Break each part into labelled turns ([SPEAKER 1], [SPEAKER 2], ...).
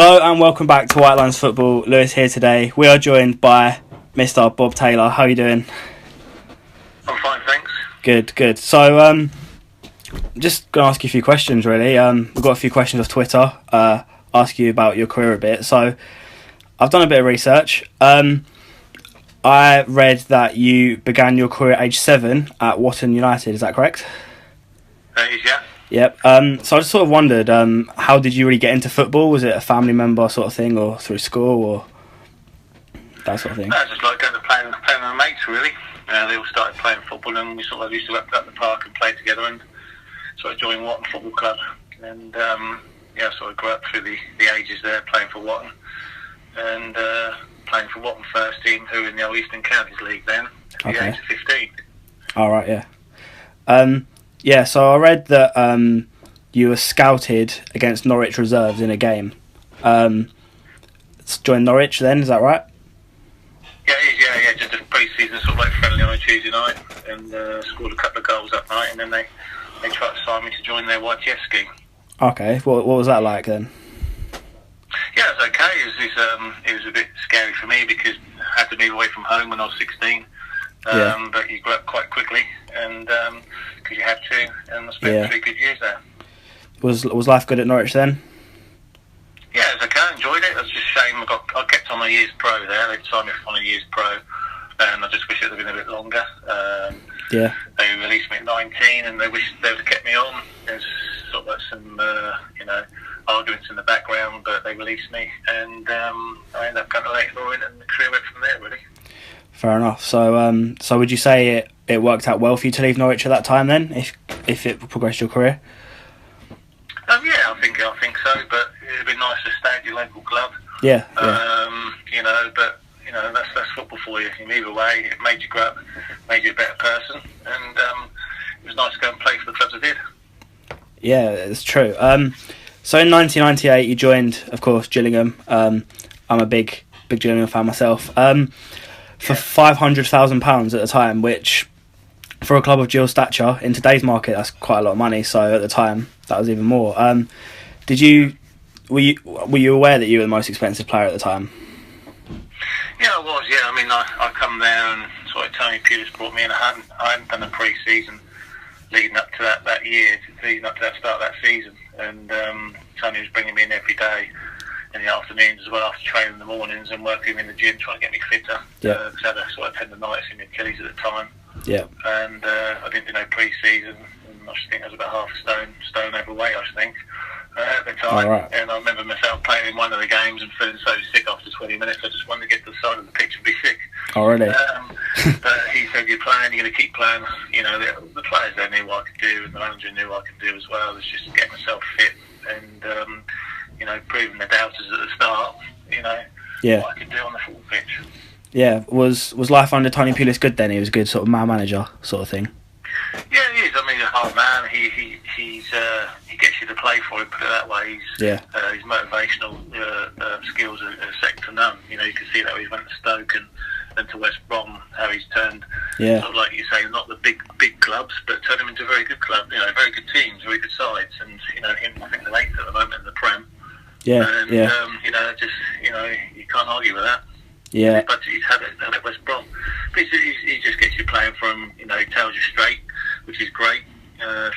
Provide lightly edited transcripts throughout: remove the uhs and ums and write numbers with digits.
[SPEAKER 1] Hello and welcome back to White Lines Football. Lewis here today. We are joined by Mr. Bob Taylor. How are you doing?
[SPEAKER 2] I'm fine, thanks.
[SPEAKER 1] Good. So, I'm just going to ask you a few questions, really. We've got a few questions off Twitter, ask you about your career a bit. So, I've done a bit of research. I read that you began your career at age 7 at Wotton United. Is that correct?
[SPEAKER 2] That is, yeah.
[SPEAKER 1] Yep. So I just sort of wondered, how did you really get into football? Was it a family member sort of thing, or through school, or that sort of thing?
[SPEAKER 2] I just like going to play with my mates, really. They all started playing football, and we sort of used to go up the park and play together, and sort of joined Wotton Football Club. And sort of grew up through the ages there, playing for Wotton, and playing for Wotton first team, who were in the Old Eastern Counties League then, at the age of 15.
[SPEAKER 1] All right, yeah. Yeah, so I read that you were scouted against Norwich reserves in a game. Joined Norwich then, is that right?
[SPEAKER 2] Yeah, it is, yeah. Just a pre-season sort of like friendly on a Tuesday night, and scored a couple of goals that night, and then they tried to sign me to join their YTS scheme.
[SPEAKER 1] Okay, what was that like then?
[SPEAKER 2] Yeah, it was okay. It was a bit scary for me because I had to move away from home when I was 16. But you grew up quite quickly, and because you had to, and I spent 3 good years there. Was
[SPEAKER 1] life good at Norwich then?
[SPEAKER 2] Yeah, it was okay. I enjoyed it. It was just a shame I kept on a year's pro there. They signed me on a year's pro, and I just wish it would have been a bit longer. They released me at 19, and they wished they would have kept me on. There's sort of like some arguments in the background, but they released me, and I ended up going to Leighton Orient, and the career went from there, really.
[SPEAKER 1] Fair enough. So would you say it worked out well for you to leave Norwich at that time then, if it progressed your career?
[SPEAKER 2] Yeah, I think so. But it'd be nice to stay at your local club.
[SPEAKER 1] Yeah.
[SPEAKER 2] That's football for you. And either way, it made you grow up, made you a better person, and it was nice to go and play for the clubs I did.
[SPEAKER 1] Yeah, it's true. So in 1998, you joined, of course, Gillingham. I'm a big Gillingham fan myself. For £500,000 at the time, which for a club of Gill's stature in today's market, that's quite a lot of money. So at the time, that was even more. Were you aware that you were the most expensive player at the time?
[SPEAKER 2] Yeah, I was. Yeah, I mean, I come there and sort of Tony Pulis brought me in. I hadn't done a pre-season leading up to that year, leading up to that start of that season, and Tony was bringing me in every day. In the afternoons as well, after training in the mornings, and working in the gym trying to get me fitter. Because I had a sort of tendonitis in my Achilles at the time. Yeah. And I didn't do no pre-season, and I think I was about half a stone overweight, I think, at the time.
[SPEAKER 1] Oh, right.
[SPEAKER 2] And I remember myself playing in one of the games and feeling so sick after 20 minutes, I just wanted to get to the side of the pitch and be sick.
[SPEAKER 1] Oh, really?
[SPEAKER 2] But he said, you're playing, you're going to keep playing. You know, the players there knew what I could do, and the manager knew what I could do as well. It's just getting myself fit and proving the doubters at the start, what I could do on the full pitch.
[SPEAKER 1] Yeah, was life under Tony Pulis good then? He was a good sort of man manager sort of thing.
[SPEAKER 2] Yeah, he is. I mean, he's a hard man. He gets you to play for him. Put it that way. His motivational skills are second to none. You can see that when he went to Stoke and to West Brom, how he's turned. Sort of like you say, not the big clubs, but turned them into a very good club. Very good teams, very good sides, and him. I think they're 8th at the moment in the Prem. You can't argue with that.
[SPEAKER 1] Yeah.
[SPEAKER 2] But he's had it at West Brom. But he just gets you playing for him, he tells you straight, which is great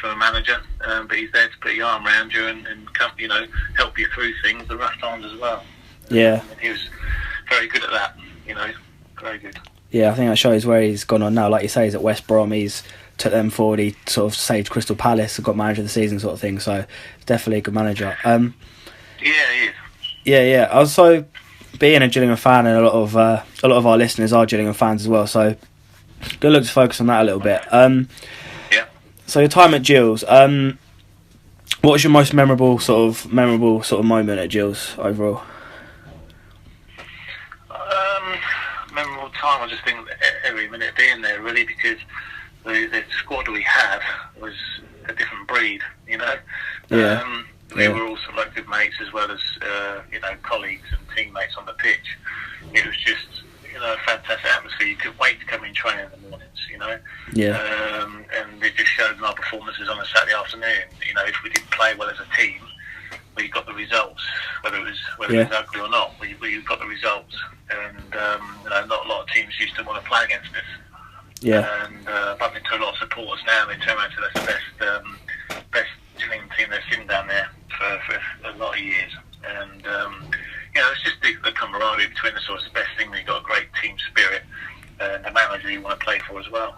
[SPEAKER 2] for a manager. But he's there to put your arm around you and help you through things, the rough times as well. And he was very good at that, very good.
[SPEAKER 1] Yeah, I think that shows where he's gone on now. Like you say, he's at West Brom, he's took them forward, he sort of saved Crystal Palace, got manager of the season sort of thing, so definitely a good manager.
[SPEAKER 2] Yeah, he is.
[SPEAKER 1] Yeah. Also, being a Gillingham fan, and a lot of our listeners are Gillingham fans as well. So, good look to focus on that a little bit. So your time at Gill's, what was your most memorable sort of moment at Gill's overall?
[SPEAKER 2] Memorable time. I just think every minute being there, really, because the squad we had was a different breed. They were all sort of like good mates as well as colleagues and teammates on the pitch. It was just a fantastic atmosphere. You could wait to come in training in the mornings. And they just showed in our performances on a Saturday afternoon. If we didn't play well as a team, where you got the results, whether it was ugly or not, where you got the results, and not a lot of teams used to want to play against us.
[SPEAKER 1] Yeah.
[SPEAKER 2] And bumped into a lot of supporters now. They turn around to that's the best Gillingham team they've seen down there for a lot of years. And it's just the camaraderie between us. It's the best thing. We've got a great team spirit, and the manager you want to play for as well.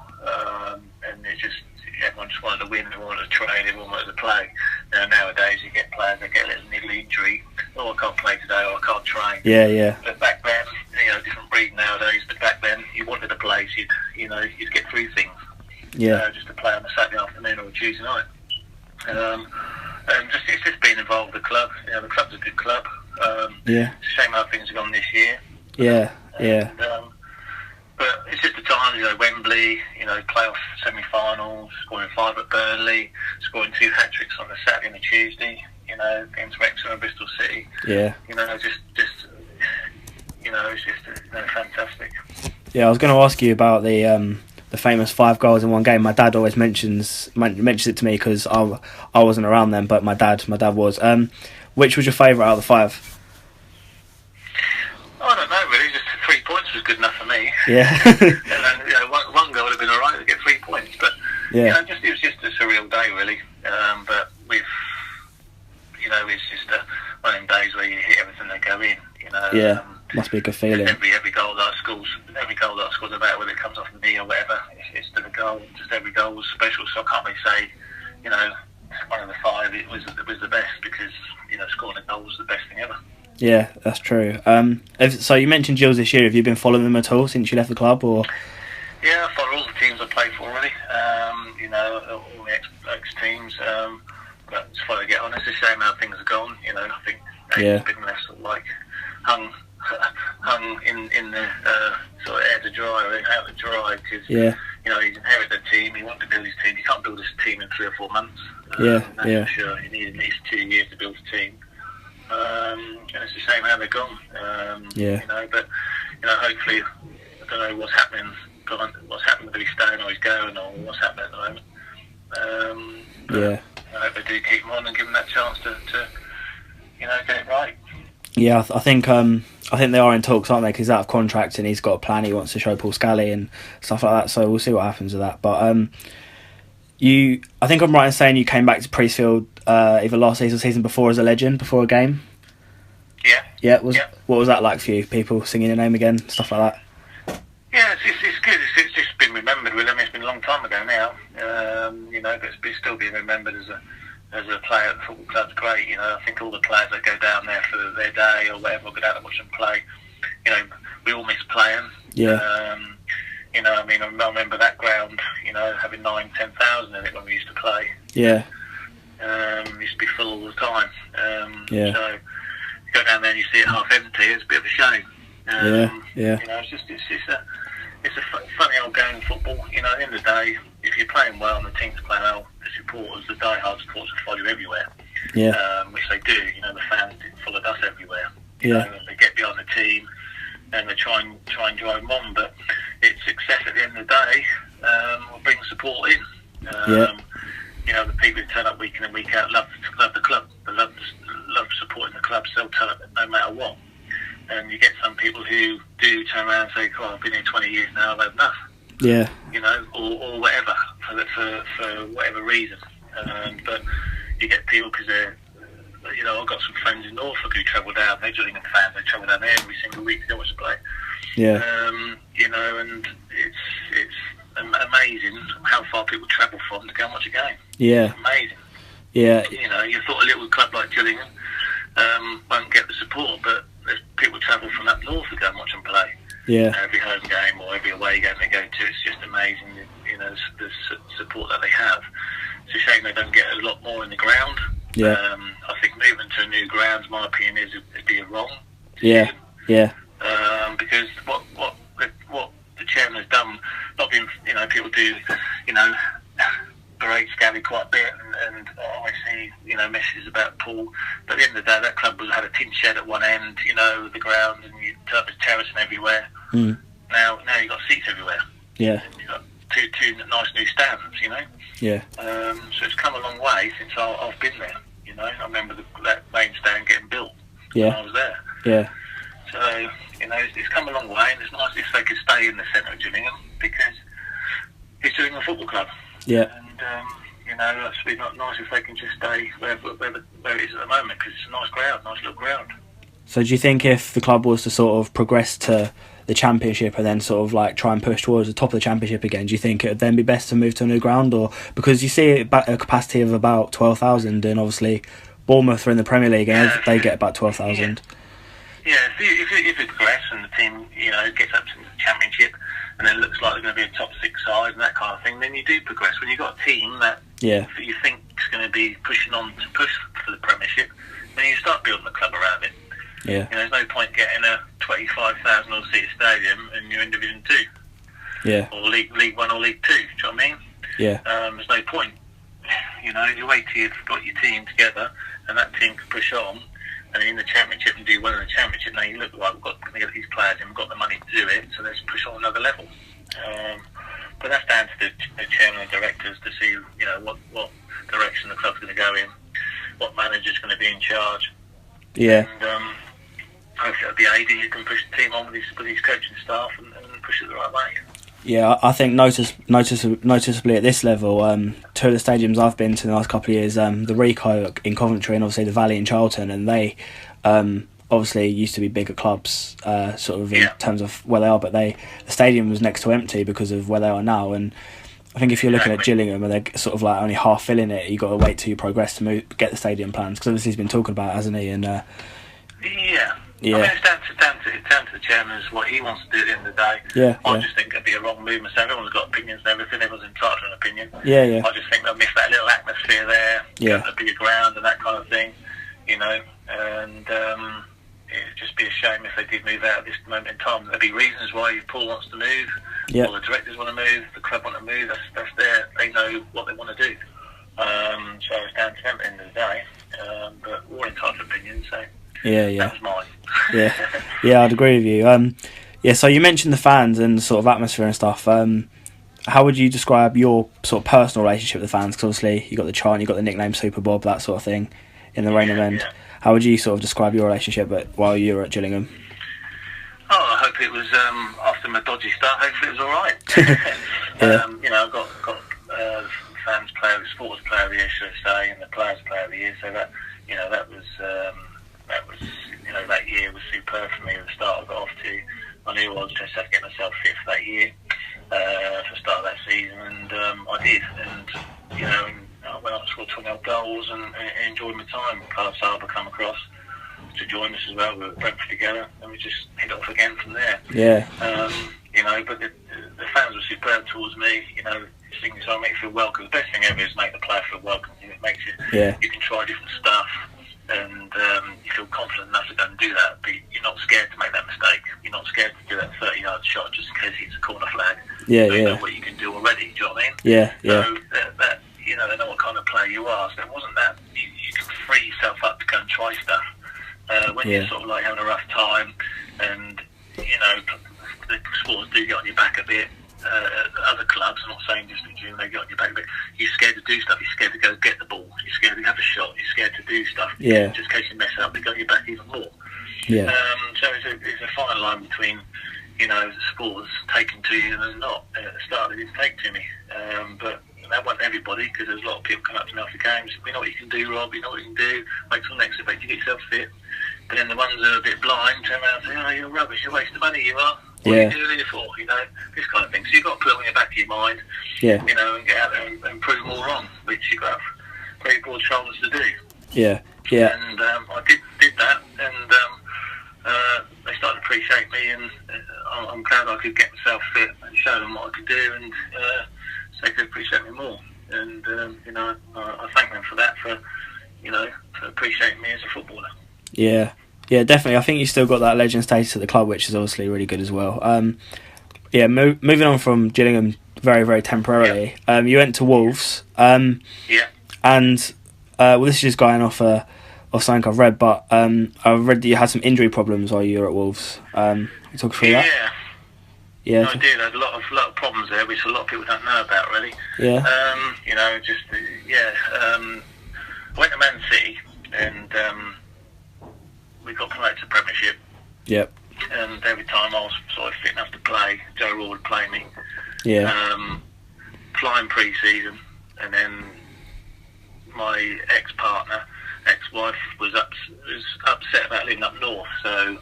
[SPEAKER 2] And it's just everyone just wanted to win, everyone wanted to train, everyone wanted to play. Nowadays you get players that get a little niggly injury. Oh, I can't play today, or I can't train.
[SPEAKER 1] Yeah.
[SPEAKER 2] But back then, different breed nowadays. But back then, you wanted to play, so you'd get through things.
[SPEAKER 1] Yeah.
[SPEAKER 2] Just to play on a Saturday afternoon or a Tuesday night. And it's just being involved with the club. The club's a good club.
[SPEAKER 1] Yeah.
[SPEAKER 2] It's a shame how things have gone this year.
[SPEAKER 1] Yeah.
[SPEAKER 2] But it's just the times, Wembley, playoff semi-finals, scoring 5 at Burnley, scoring 2 hat-tricks on the Saturday and the Tuesday, against Wrexham and Bristol City.
[SPEAKER 1] Yeah.
[SPEAKER 2] It's just fantastic.
[SPEAKER 1] Yeah, I was going to ask you about the famous 5 goals in one game. My dad always mentions it to me because I wasn't around then, but my dad was. Which was your favourite out of the 5?
[SPEAKER 2] I don't know, really. Just 3 points was good enough for me.
[SPEAKER 1] Yeah.
[SPEAKER 2] And then, one goal would have been all right to get 3 points, but
[SPEAKER 1] yeah,
[SPEAKER 2] it was just a surreal day, really. But it's just one of them days where you hit everything that go in.
[SPEAKER 1] Yeah, must be a good feeling.
[SPEAKER 2] Every goal that I scored, no matter whether it comes off the knee or whatever, it's still a goal. Just every goal was special, so I can't really say, one of the 5 it was the best because scoring a goal was the best thing ever.
[SPEAKER 1] Yeah, that's true. So you mentioned Gills this year. Have you been following them at all since you left the club, or?
[SPEAKER 2] Yeah, I follow all the teams I play for, really. All the ex teams. But as far as I get on, it's a shame how things have gone. I think they've been left sort of like hung in the sort of air to dry, or out to dry, because he's inherited the team. He wanted to build his team. You can't build this team in 3 or 4 months. That's for sure. You need at least 2 years to build a team. And it's a shame how they're gone. But hopefully, I don't know what's happening whether he's staying or he's going, or what's happening at the moment. I hope they do keep him on and give him that chance to get it right.
[SPEAKER 1] Yeah, I think they are in talks, aren't they? Because he's out of contract and he's got a plan he wants to show Paul Scally and stuff like that. So we'll see what happens with that. But I think I'm right in saying you came back to Priestfield either last season or season before as a legend before a game.
[SPEAKER 2] Yeah.
[SPEAKER 1] Yeah. What was that like for you? People singing your name again, stuff like that.
[SPEAKER 2] Yeah, it's good. It's just been remembered with him. It's been a long time ago now. But it's still being remembered as a player at the football club's great. I think all the players that go down there for their day or whatever, go down and watch them play. We all miss playing.
[SPEAKER 1] Yeah.
[SPEAKER 2] I remember that ground, having 9,000-10,000 in it when we used to play.
[SPEAKER 1] Yeah.
[SPEAKER 2] It used to be full all the time. So you go down there and you see it half empty. It's a bit of a shame. It's a funny old game of football. At the end of the day, if you're playing well and the team's playing well, the supporters, the die-hard supporters will follow you everywhere.
[SPEAKER 1] Yeah.
[SPEAKER 2] Which they do. The fans followed us everywhere.
[SPEAKER 1] They
[SPEAKER 2] get behind the team and they try and drive them on. But it's success at the end of the day will bring support in. The people who turn up week in and week out love the club. They love supporting the club, so they'll turn up no matter what. And you get some people who do turn around and say, I've been here 20 years now, I've had enough.
[SPEAKER 1] Yeah.
[SPEAKER 2] Or whatever, for whatever reason. But you get people because they're, I've got some friends in Norfolk who travel down, they're Gillingham fans, they travel down there every single week to go watch the play.
[SPEAKER 1] Yeah.
[SPEAKER 2] And it's amazing how far people travel from to go and watch a game.
[SPEAKER 1] Yeah.
[SPEAKER 2] It's amazing.
[SPEAKER 1] Yeah.
[SPEAKER 2] You thought a little club like Gillingham won't get the support, but there's people travel from up north to go and watch them play.
[SPEAKER 3] Yeah.
[SPEAKER 2] Every home game or every away game they go to, it's just amazing, the support that they have. It's a shame they don't get a lot more in the ground.
[SPEAKER 3] Yeah.
[SPEAKER 2] I think moving to a new ground, my opinion, it'd be a wrong
[SPEAKER 3] Yeah.
[SPEAKER 2] decision.
[SPEAKER 3] Yeah.
[SPEAKER 2] Because what the chairman has done, not being, people do, berate Scally quite a bit, and I see, messages about Paul. But at the end of the day, that club had a tin shed at one end, the ground, and you turn up terracing everywhere.
[SPEAKER 3] Mm.
[SPEAKER 2] Now you've got seats everywhere.
[SPEAKER 3] Yeah.
[SPEAKER 2] You've got two nice new stands,
[SPEAKER 3] Yeah.
[SPEAKER 2] So it's come a long way since I've been there, You know, I remember that main stand getting built when
[SPEAKER 1] Yeah.
[SPEAKER 2] I was there.
[SPEAKER 1] Yeah.
[SPEAKER 2] So, you know, it's come a long way, and it's nice if they could stay in the centre of Gillingham, because it's Gillingham Football Club.
[SPEAKER 1] Yeah.
[SPEAKER 2] And, you know, that's really not nice if they can just stay where it is at the moment, because it's a nice ground, nice little ground.
[SPEAKER 1] So do you think if the club was to sort of progress to the Championship and then sort of like try and push towards the top of the Championship again, do you think it would then be best to move to a new ground? Or because you see a capacity of about 12,000, and obviously Bournemouth are in the Premier League and they get about 12,000.
[SPEAKER 2] Yeah, if it progress and the team, you know, gets up to the Championship and then looks like they're going to be a top 6 side and that kind of thing, then you do progress. When you've got a team that you think is going to be pushing on to push for the Premiership, then you start building the club around it.
[SPEAKER 1] Yeah.
[SPEAKER 2] You know, there's no point getting a 25,000 odd seat stadium and you're in Division 2.
[SPEAKER 1] Yeah.
[SPEAKER 2] Or League 1 or League 2, do you know what I mean?
[SPEAKER 1] Yeah.
[SPEAKER 2] There's no point. You know, you wait till you've got your team together and that team can push on and in the Championship and do well in the Championship. Now you look like we've got to get these players in, we've got the money to do it, so let's push on another level. But that's down to the chairman and directors to see, you know, what direction the club's going to go in, what manager's going to be in charge.
[SPEAKER 1] Yeah.
[SPEAKER 2] And hopefully it'll be AD who can push the team on with his coaching staff and push it the right way.
[SPEAKER 1] Yeah, I think noticeably at this level, 2 of the stadiums I've been to in the last couple of years, the Rico in Coventry and obviously the Valley in Charlton, and they obviously used to be bigger clubs, sort of in terms of where they are, but the stadium was next to empty because of where they are now. And I think if you're looking at Gillingham and they're sort of like only half filling it, you got to wait till you progress to get the stadium plans, because obviously he's been talking about it, hasn't he? And
[SPEAKER 2] I mean, it's down to the chairman as what he wants to do at the end of the day. I just think it'd be a wrong move. So everyone's got opinions and everything. Everyone's entitled to an opinion. I just think they'll miss that little atmosphere there, a bigger ground and that kind of thing, you know. And it'd just be a shame if they did move out at this moment in time. There'll be reasons why Paul wants to move, or the directors want to move, the club want to move. That's there. They know what they want to do. So it's down to them at the end of the day. But we're all entitled to opinions, so. That was mine.
[SPEAKER 1] Yeah, I'd agree with you. So you mentioned the fans and sort of atmosphere and stuff. How would you describe your sort of personal relationship with the fans? Because obviously you got the chant, you got the nickname Super Bob, that sort of thing, in the Rainham End.
[SPEAKER 2] Yeah.
[SPEAKER 1] How would you sort of describe your relationship while you were at Gillingham?
[SPEAKER 2] I hope it was after my dodgy start. Hopefully it was all right. You know, I've got fans player, sports player of the year, should I say, and the players player of the year. So that, you know, that was you know, that year was superb for me. At the start I got off to, I knew I was just have to get myself fit for that year, for the start of that season, and I did. And you know, I went up and scored 20 goals and enjoyed my time. Carl Sarber come across to join us as well. We were at Brentford together, and we just hit off again from there. You know, but the fans were superb towards me. You know, things that make you feel welcome. The best thing ever is make the player feel welcome. It makes you you can try different stuff, and you feel confident enough to go and do that. But you're not scared to make that mistake. You're not scared to do that 30-yard shot just in case it's a corner flag. You know what you can do already. Do you know what I mean? So that you know, they know what kind of player you are. So it wasn't that you can free yourself up to go and try stuff when you're sort of like having a rough time, and you know, the supporters do get on your back a bit. Other clubs, I'm not saying just in June, they get on your back a bit. You're scared to do stuff. You're scared to go get the ball. You're scared to have a shot. You're scared to do stuff. Just in case you mess up, they get on your back even more. So it's a fine line between, you know, the supporters taking to you and not. At the start, they didn't take to me, but that wasn't everybody, because there's a lot of people coming up to me after games. We know what you can do, Rob. You know what you can do. Wait till next event to get yourself fit. But then the ones that are a bit blind turn around and say, "Oh, you're rubbish. You're wasting money. You are. What are you doing it for?" You know, this kind of thing. So you've got to put it on the back of your mind. You know, and get out there and prove them all wrong, which you've got very broad shoulders to do. And I did that, and they started to appreciate me, and I'm glad I could get myself fit and show them what I could do, and so they could appreciate me more. And you know, I thank them for that, for appreciating me as a footballer.
[SPEAKER 1] Yeah, definitely. I think you still got that legend status at the club, which is obviously really good as well. Moving on from Gillingham very, very temporarily, you went to Wolves. And this is just going off something I've read, but I've read that you had some injury problems while you were at Wolves. You talk through that?
[SPEAKER 2] No, I did. I had a lot of problems there, which a lot of people don't know about, really. You know, just I went to Man City, and we got promoted to Premiership.
[SPEAKER 1] Yep.
[SPEAKER 2] And every time I was sort of fit enough to play, Joe Raw would play me.
[SPEAKER 1] Yeah.
[SPEAKER 2] Flying pre-season, and then my ex-wife was upset about living up north, so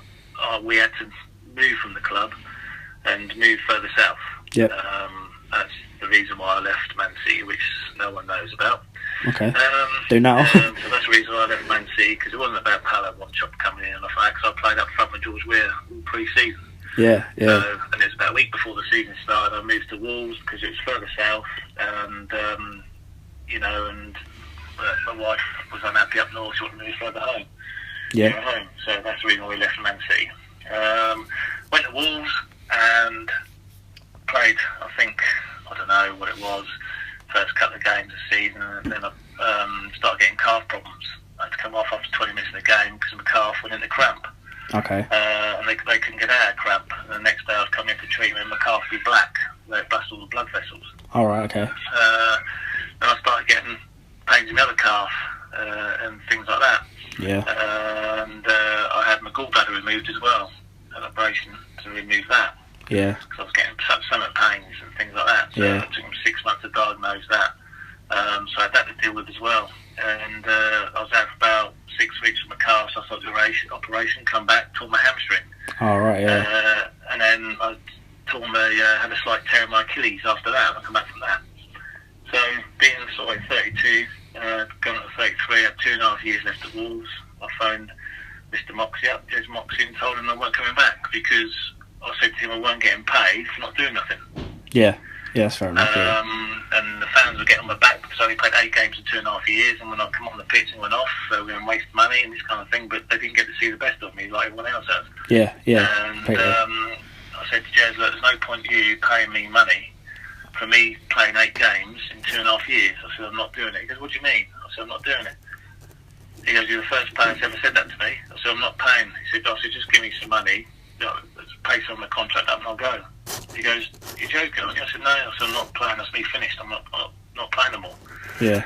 [SPEAKER 2] we had to move from the club and move further south.
[SPEAKER 1] Yep.
[SPEAKER 2] That's the reason why I left Man City, which no one knows about.
[SPEAKER 1] Okay. Do now.
[SPEAKER 2] So that's the reason why I left Man City, because it wasn't about Palo One Shop coming in and off that, because I played up front with George Weir all pre-season.
[SPEAKER 1] Yeah.
[SPEAKER 2] So, and it was about a week before the season started. I moved to Wolves because it was further south, and my wife was unhappy up north. She wanted to move further home.
[SPEAKER 1] Yeah.
[SPEAKER 2] Home. So that's the reason why we left Man City. Went to Wolves and played. I don't know what it was. First couple of games of the season, and then I started getting calf problems. I had to come off after 20 minutes of the game because my calf went into cramp.
[SPEAKER 1] Okay.
[SPEAKER 2] And they couldn't get out of cramp. And the next day I'd come in for treatment and my calf would be black. They bust all the blood vessels.
[SPEAKER 1] All right. Okay.
[SPEAKER 2] Then I started getting pains in the other calf and things like that.
[SPEAKER 1] Yeah.
[SPEAKER 2] And I had my gallbladder removed as well, an operation to remove that.
[SPEAKER 1] Yeah.
[SPEAKER 2] Because I was getting stomach pains and things like that. So
[SPEAKER 1] Yeah.
[SPEAKER 2] it took me 6 months to diagnose that. So I had that to deal with as well. And I was out for about 6 weeks with my calf, so I started the operation, come back, tore my hamstring.
[SPEAKER 1] All right. Yeah.
[SPEAKER 2] And then I had a slight tear in my Achilles after that, and I come back from that. So being sort of 32, going to 33, I had 2.5 years left at Wolves. I phoned Mr. Moxie up, Jez Moxie, and told him I weren't coming back because I said to him I weren't getting paid for not doing nothing.
[SPEAKER 1] Yeah. Yeah, that's fair enough. Yeah.
[SPEAKER 2] And the fans were getting on my back because I only played 8 games in 2.5 years, and when I come on the pitch and went off, they were going to waste money and this kind of thing, but they didn't get to see the best of me like everyone else has.
[SPEAKER 1] Yeah. Yeah.
[SPEAKER 2] And I said to Jez, look, there's no point you paying me money for me playing 8 games in 2.5 years. I said, I'm not doing it. He goes, what do you mean? I said, I'm not doing it. He goes, you're the first player that's ever said that to me. I said, I'm not paying. He said, just give me some money, pay some of my contract up and I'll go. He goes, you're joking, aren't you? I said, no. I said, I'm not playing. That's me finished. I'm not playing anymore.
[SPEAKER 1] Yeah.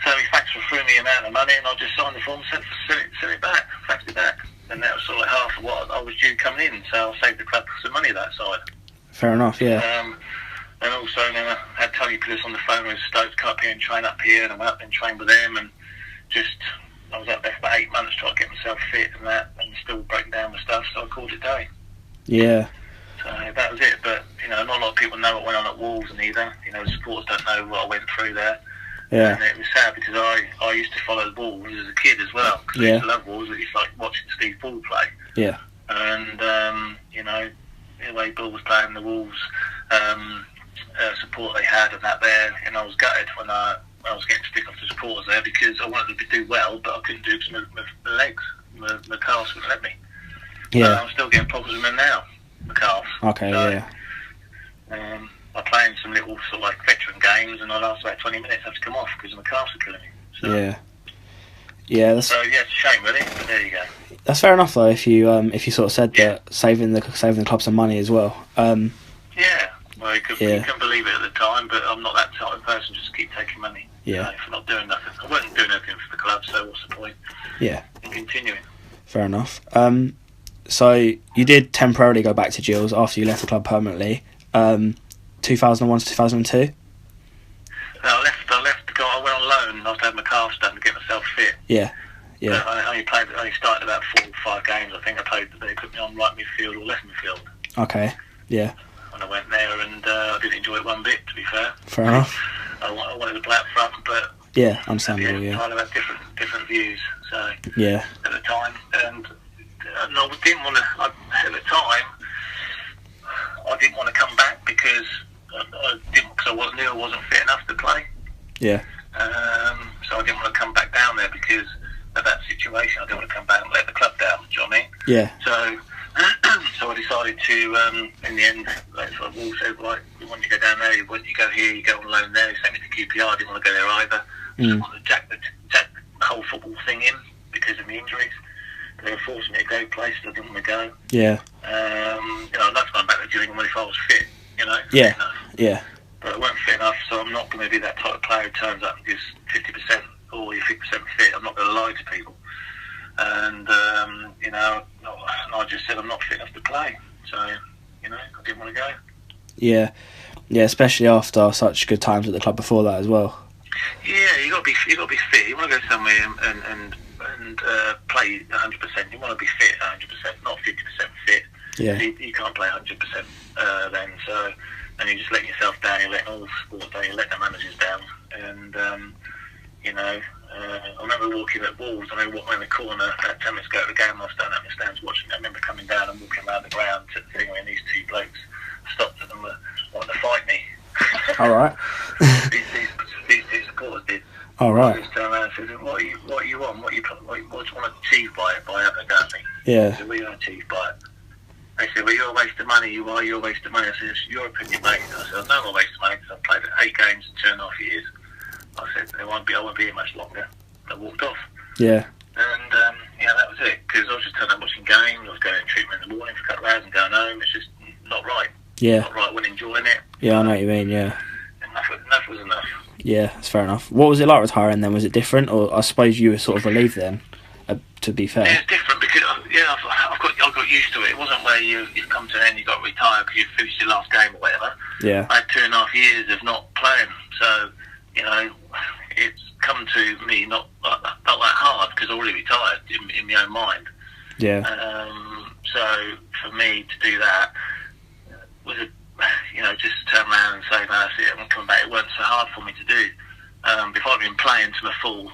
[SPEAKER 2] So he faxed through me amount of money, and I just signed the form, sent it back, faxed it back. And that was sort of like half of what I was due coming in, so I saved the club some money that side.
[SPEAKER 1] Fair enough. Yeah.
[SPEAKER 2] And also then I had Tony Pulis on the phone with Stoke, come up here and train up here, and I went up and trained with them, and I was up there for about 8 months trying to get myself fit and that, and still breaking down with stuff, so I called it a day.
[SPEAKER 1] Yeah.
[SPEAKER 2] So that was it, but not a lot of people know what went on at Wolves either. The supporters don't know what I went through there.
[SPEAKER 1] Yeah.
[SPEAKER 2] And it was sad because I used to follow Wolves as a kid as well. Because I used to love Wolves. It's like watching Steve Bull play.
[SPEAKER 1] Yeah.
[SPEAKER 2] And, the way Bull was playing, the Wolves support they had and that there, and I was gutted when I was getting stick off the supporters there because I wanted to do well, but I couldn't do it because my legs, my calves wouldn't let me.
[SPEAKER 1] Yeah.
[SPEAKER 2] I'm still getting problems with them now, my calves.
[SPEAKER 1] Okay,
[SPEAKER 2] so,
[SPEAKER 1] yeah.
[SPEAKER 2] I play in some little sort of like veteran games, and I last about 20 minutes. I have to come off because my calves are killing me. So,
[SPEAKER 1] yeah. Yeah.
[SPEAKER 2] So yeah, it's a shame, really. But there you go.
[SPEAKER 1] That's fair enough, though. If you sort of said that saving the club some money as well.
[SPEAKER 2] Yeah. Well, you couldn't believe it at the time, but I'm not that type of person. Just keep taking money.
[SPEAKER 1] Yeah.
[SPEAKER 2] For not doing nothing. I wasn't doing anything for the club, so what's the point?
[SPEAKER 1] Yeah.
[SPEAKER 2] In continuing.
[SPEAKER 1] Fair enough. So you did temporarily go back to Gills after you left the club permanently. 2001 to 2002.
[SPEAKER 2] I left to go. I went on loan. I was having my calves done to get myself fit.
[SPEAKER 1] Yeah. Yeah.
[SPEAKER 2] I only started about 4 or 5 games. I think I played. They put me on right midfield or left midfield.
[SPEAKER 1] Okay. Yeah.
[SPEAKER 2] And I went there, and I didn't enjoy it one bit. To be fair.
[SPEAKER 1] Fair enough.
[SPEAKER 2] I wanted to play up front, but
[SPEAKER 1] yeah, understandable.
[SPEAKER 2] Yeah. Kind of had different views. So
[SPEAKER 1] yeah.
[SPEAKER 2] At the time, and no, I didn't want to. At the time, I didn't want to come back because I knew I wasn't fit enough to play.
[SPEAKER 1] Yeah.
[SPEAKER 2] So I didn't want to come back down there because of that situation. I didn't want to come back and let the club down. Do you know what I mean?
[SPEAKER 1] Yeah.
[SPEAKER 2] So I decided to, in the end, Wolves said, right, we want you to go down there. When you go here, you go on loan there. He sent me to QPR. I didn't want to go there either. Just wanted to jack the whole football thing in because of the injuries. They were forcing me to go places I didn't want to go.
[SPEAKER 1] Yeah.
[SPEAKER 2] I'd love to go back to Gillingham if I was fit,
[SPEAKER 1] Yeah.
[SPEAKER 2] Enough.
[SPEAKER 1] Yeah.
[SPEAKER 2] But I weren't fit enough, so I'm not going to be that type of player who turns up and gives 50% all or you're 50% fit. I'm not going to lie to people. And, you know, and I just said I'm not fit enough to play. So, you know, I didn't want to go.
[SPEAKER 1] Yeah, especially after such good times at the club before that as well.
[SPEAKER 2] Yeah, you got to be fit. You want to go somewhere and play 100%. You want to be fit 100%, not 50% fit.
[SPEAKER 1] Yeah.
[SPEAKER 2] You can't play 100% then. So, and you're just letting yourself down. You're letting all the sport down. You're letting the managers down. And you know, I remember walking at Wolves. I remember walking around the corner at 10 minutes ago to the game. I was standing up in the stands watching it. I remember coming down and walking around the ground to the thing, and these two blokes stopped and were wanting to fight me.
[SPEAKER 1] All right.
[SPEAKER 2] these two supporters did.
[SPEAKER 1] All right.
[SPEAKER 2] I just turned around and said, "What are you on? What do you want to achieve by having a go at me?"
[SPEAKER 1] Yeah.
[SPEAKER 2] I said, "What are you going to achieve by it?" They said, "Well, you're a waste of money. You are. You're a waste of money." I said, "It's your opinion, mate." I said, "No, I'm not a waste of money because I've played 8 games in 2.5 years." I said, I won't be here much longer. I walked off.
[SPEAKER 1] Yeah.
[SPEAKER 2] And, yeah, that was it. Because I was just turning up watching games. I was going to treatment in the morning for a couple of hours and going home. It's just not right.
[SPEAKER 1] Yeah.
[SPEAKER 2] Not right. I wasn't enjoying it.
[SPEAKER 1] Yeah, I know what you mean, yeah.
[SPEAKER 2] Enough was enough.
[SPEAKER 1] Yeah, that's fair enough. What was it like retiring then? Was it different? Or I suppose you were sort of relieved then, to be fair.
[SPEAKER 2] Yeah, it's different because, I got used to it. It wasn't where you've come to an end, you got retired because you finished your last game or whatever.
[SPEAKER 1] Yeah.
[SPEAKER 2] I had 2.5 years of not playing. So, you know, it's come to me not that hard because I already retired in my own mind.
[SPEAKER 1] Yeah.
[SPEAKER 2] So for me to do that was just turn around and say, "No, that's it, I'm going to come back." It wasn't so hard for me to do. Before I'd been playing to my full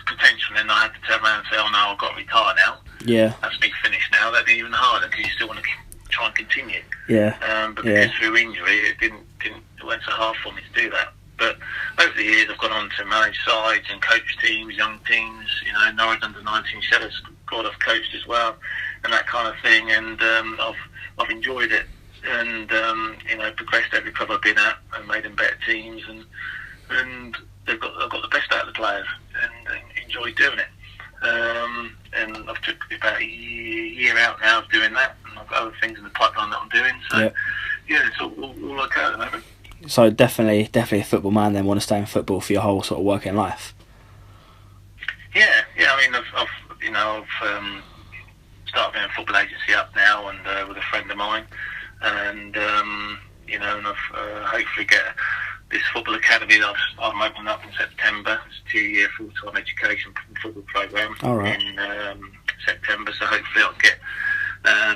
[SPEAKER 2] potential, and then I had to turn around and say, "Oh no, I've got to retire now."
[SPEAKER 1] Yeah.
[SPEAKER 2] That's me finished now. That'd be even harder because you still want to try and continue.
[SPEAKER 1] Yeah.
[SPEAKER 2] But because through injury, it wasn't so hard for me to do that. But over the years, I've gone on to manage sides and coach teams, young teams. You know, Norwich under-19 Shadow squad I've coached as well, and that kind of thing. And I've enjoyed it, and progressed every club I've been at, and made them better teams, and I've got the best out of the players, and enjoyed doing it. And I've took about a year out now of doing that, and I've got other things in the pipeline that I'm doing. So yeah, it's all okay at the moment.
[SPEAKER 1] So definitely a football man then, want to stay in football for your whole sort of working life.
[SPEAKER 2] Yeah. I mean, I've started a football agency up now, and with a friend of mine, and and I've hopefully get this football academy that I'm opening up in September. It's a 2-year full-time education football program in September. So hopefully I'll get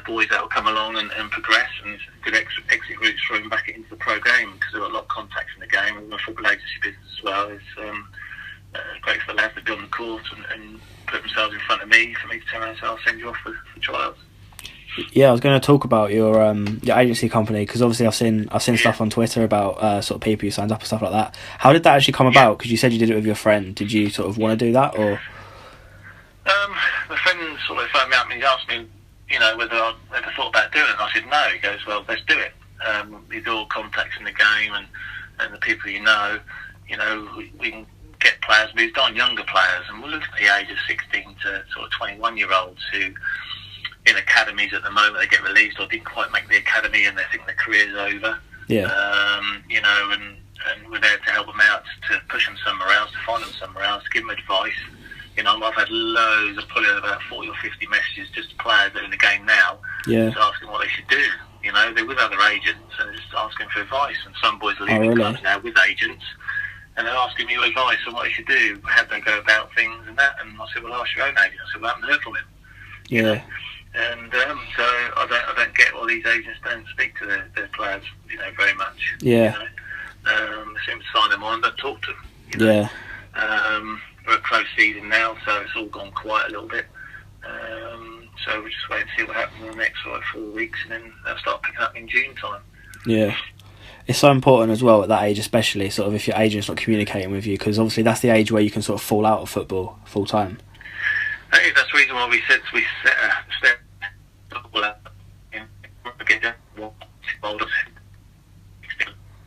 [SPEAKER 2] boys that will come along and progress, and it's good exit routes for them back into the pro game because I've got a lot of contacts in the game, and my football agency business as well. It's great for the lads to be on the court and put themselves in front of me for me to turn around and say, "I'll send you off for trials."
[SPEAKER 1] Yeah, I was going to talk about your agency company because obviously I've seen stuff on Twitter about sort of people who signed up and stuff like that. How did that actually come about? Because you said you did it with your friend. Did you sort of want to do that, or?
[SPEAKER 2] My friend sort of phoned me up and he asked me, whether I'd ever thought about doing it. And I said no. He goes, "Well, let's do it." With all contacts in the game and the people we can get players moved on, younger players, and we're looking at the age of 16 to sort of 21-year-olds who, in academies at the moment, they get released or didn't quite make the academy and they think their career's over.
[SPEAKER 1] Yeah.
[SPEAKER 2] And we're there to help them out, to push them somewhere else, to find them somewhere else, to give them advice. I've had loads of probably about 40 or 50 messages just to players that are in the game now, just asking what they should do. They're with other agents and just asking for advice. And some boys are leaving clubs now with agents, and they're asking me advice on what they should do, how they go about things and that. And I said, "Well, ask your own agent." I said, "Well, I haven't heard from him."
[SPEAKER 1] Yeah.
[SPEAKER 2] And so I don't get why these agents don't speak to their players, very much.
[SPEAKER 1] Yeah.
[SPEAKER 2] They seem to sign them on, don't talk to them.
[SPEAKER 1] Yeah.
[SPEAKER 2] We're a close season now, so it's all gone quiet a little bit. So we'll just wait and see what happens in the next 4 weeks, and then they'll start picking up in June time. Yeah.
[SPEAKER 1] It's so important as well at that age, especially sort of if your agent's not communicating with you, because obviously that's the age where you can sort of fall out of football full time.
[SPEAKER 2] I think that's the reason why we set a step in get older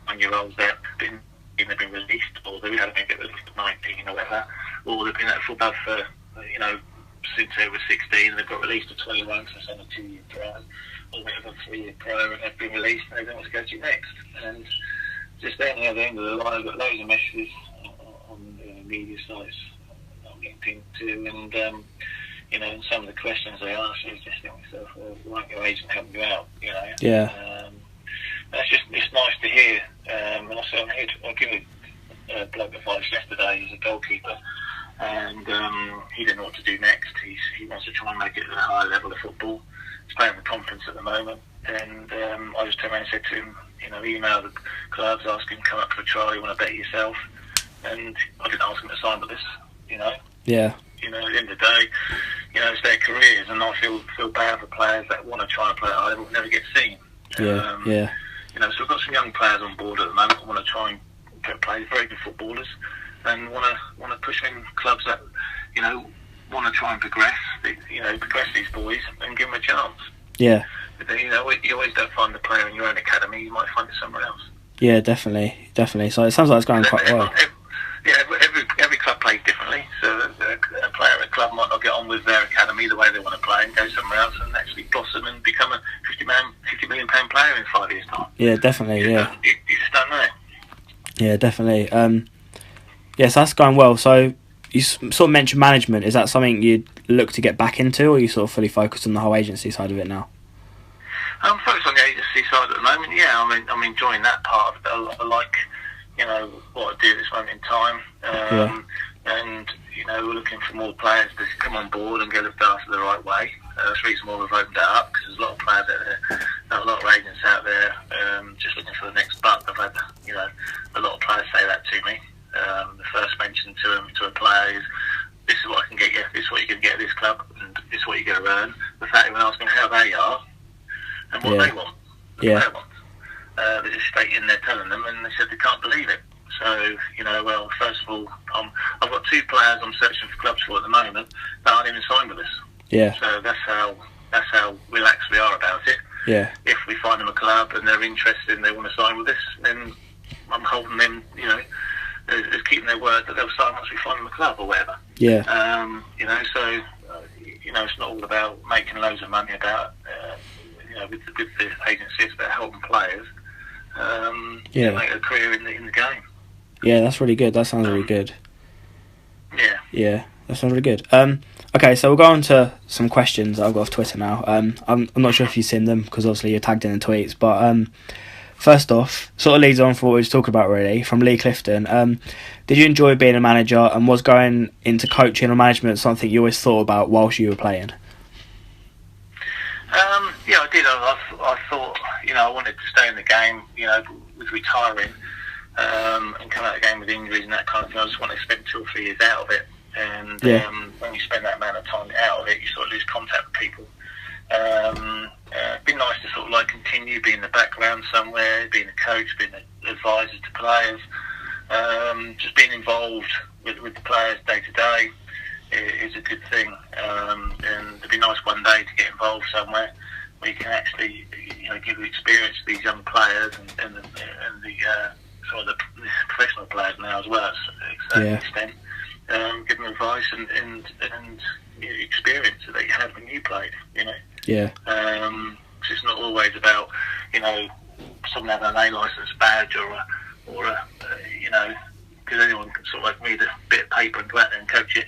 [SPEAKER 2] 1-year-olds that have been released, or they haven't been released at 19 or whatever, or they've been at football for since they were 16, they've got released at 21, so it's on a 2-year pro, or they have a 3-year pro and they've been released and they don't want to go to next. And just then at the end of the line, I've got loads of messages on media sites looked into, and you know, and some of the questions they ask you, just think to myself, well, why won't your agent help you out? You know.
[SPEAKER 1] Yeah.
[SPEAKER 2] It's nice to hear. And I said, I'll give a bloke advice yesterday. He's a goalkeeper, and he didn't know what to do next. He wants to try and make it at a higher level of football. He's playing the conference at the moment, and I just turned around and said to him, you know, email the clubs, ask him to come up for a trial. You want to bet yourself? And I didn't ask him to sign with this. You know.
[SPEAKER 1] Yeah.
[SPEAKER 2] You know, at the end of the day, you know, it's their careers, and I feel bad for players that want to try and play at a high level but never get seen.
[SPEAKER 1] Yeah. Yeah.
[SPEAKER 2] You know, so we've got some young players on board at the moment who want to try and play, very good footballers, and want to push in clubs that, you know, want to try and progress these boys and give them a chance.
[SPEAKER 1] Yeah.
[SPEAKER 2] But, you know, you always don't find the player in your own academy. You might find it somewhere else.
[SPEAKER 1] Yeah, definitely. So it sounds like it's going quite well.
[SPEAKER 2] Every club plays differently. So a player at a club might not get on with their academy the way they want to play, and go somewhere else and actually blossom and become a £50 million player in 5 years' time.
[SPEAKER 1] Yeah, definitely.
[SPEAKER 2] You just don't know.
[SPEAKER 1] Yeah, definitely. Yes, that's going well. So you sort of mentioned management. Is that something you'd look to get back into, or are you sort of fully focused on the whole agency side of it now?
[SPEAKER 2] I'm focused on the agency side at the moment. Yeah, I'm enjoying that part of it. I like, you know, what I do at this moment in time. And, you know, we're looking for more players to come on board and get looked after the right way. That's the reason why we've opened it up, because there's a lot of players out there, a lot of agents out there, just looking for the next buck. I've had, you know, a lot of players say that to me. The first mention to a player is, this is what I can get you, this is what you can get at this club, and this is what you're going to earn, without even asking how they are and what they want. They want. They're just straight in there telling them, and they said they can't believe it. So, you know, well, first of all, I've got 2 players I'm searching for clubs for at the moment that aren't even signed with us.
[SPEAKER 1] Yeah.
[SPEAKER 2] So that's how relaxed we are about it.
[SPEAKER 1] Yeah.
[SPEAKER 2] If we find them a club and they're interested and they want to sign with us, then I'm holding them, you know, as keeping their word that they'll sign once we find them a club or whatever.
[SPEAKER 1] Yeah.
[SPEAKER 2] You know, so, you know, it's not all about making loads of money about, you know, with the agency, it's about helping players make a career in the game.
[SPEAKER 1] Yeah, that's really good. That sounds really good.
[SPEAKER 2] Yeah.
[SPEAKER 1] Yeah, that sounds really good. Okay, so we'll go on to some questions that I've got off Twitter now. I'm not sure if you've seen them, because obviously you're tagged in the tweets, but first off, sort of leads on for what we were talking about really, from Lee Clifton. Did you enjoy being a manager, and was going into coaching or management something you always thought about whilst you were playing?
[SPEAKER 2] Yeah, I did. I thought, you know, I wanted to stay in the game, you know, with retiring, and come out of the game with injuries and that kind of thing. I just wanted to spend 2 or 3 years out of it. And when you spend that amount of time out of it, you sort of lose contact with people. It'd been nice to sort of like continue, be in the background somewhere, being a coach, being an advisor to players, just being involved with the players day to day is a good thing. And it'd be nice one day to get involved somewhere where you can actually, you know, give experience to these young players and the sort of the professional players now as well, to a certain extent. Give them advice and experience that you had when you played, you know.
[SPEAKER 1] Yeah.
[SPEAKER 2] So it's not always about, you know, someone having an A licence badge or a you know, because anyone can sort of like read a bit of paper and go out there and coach it.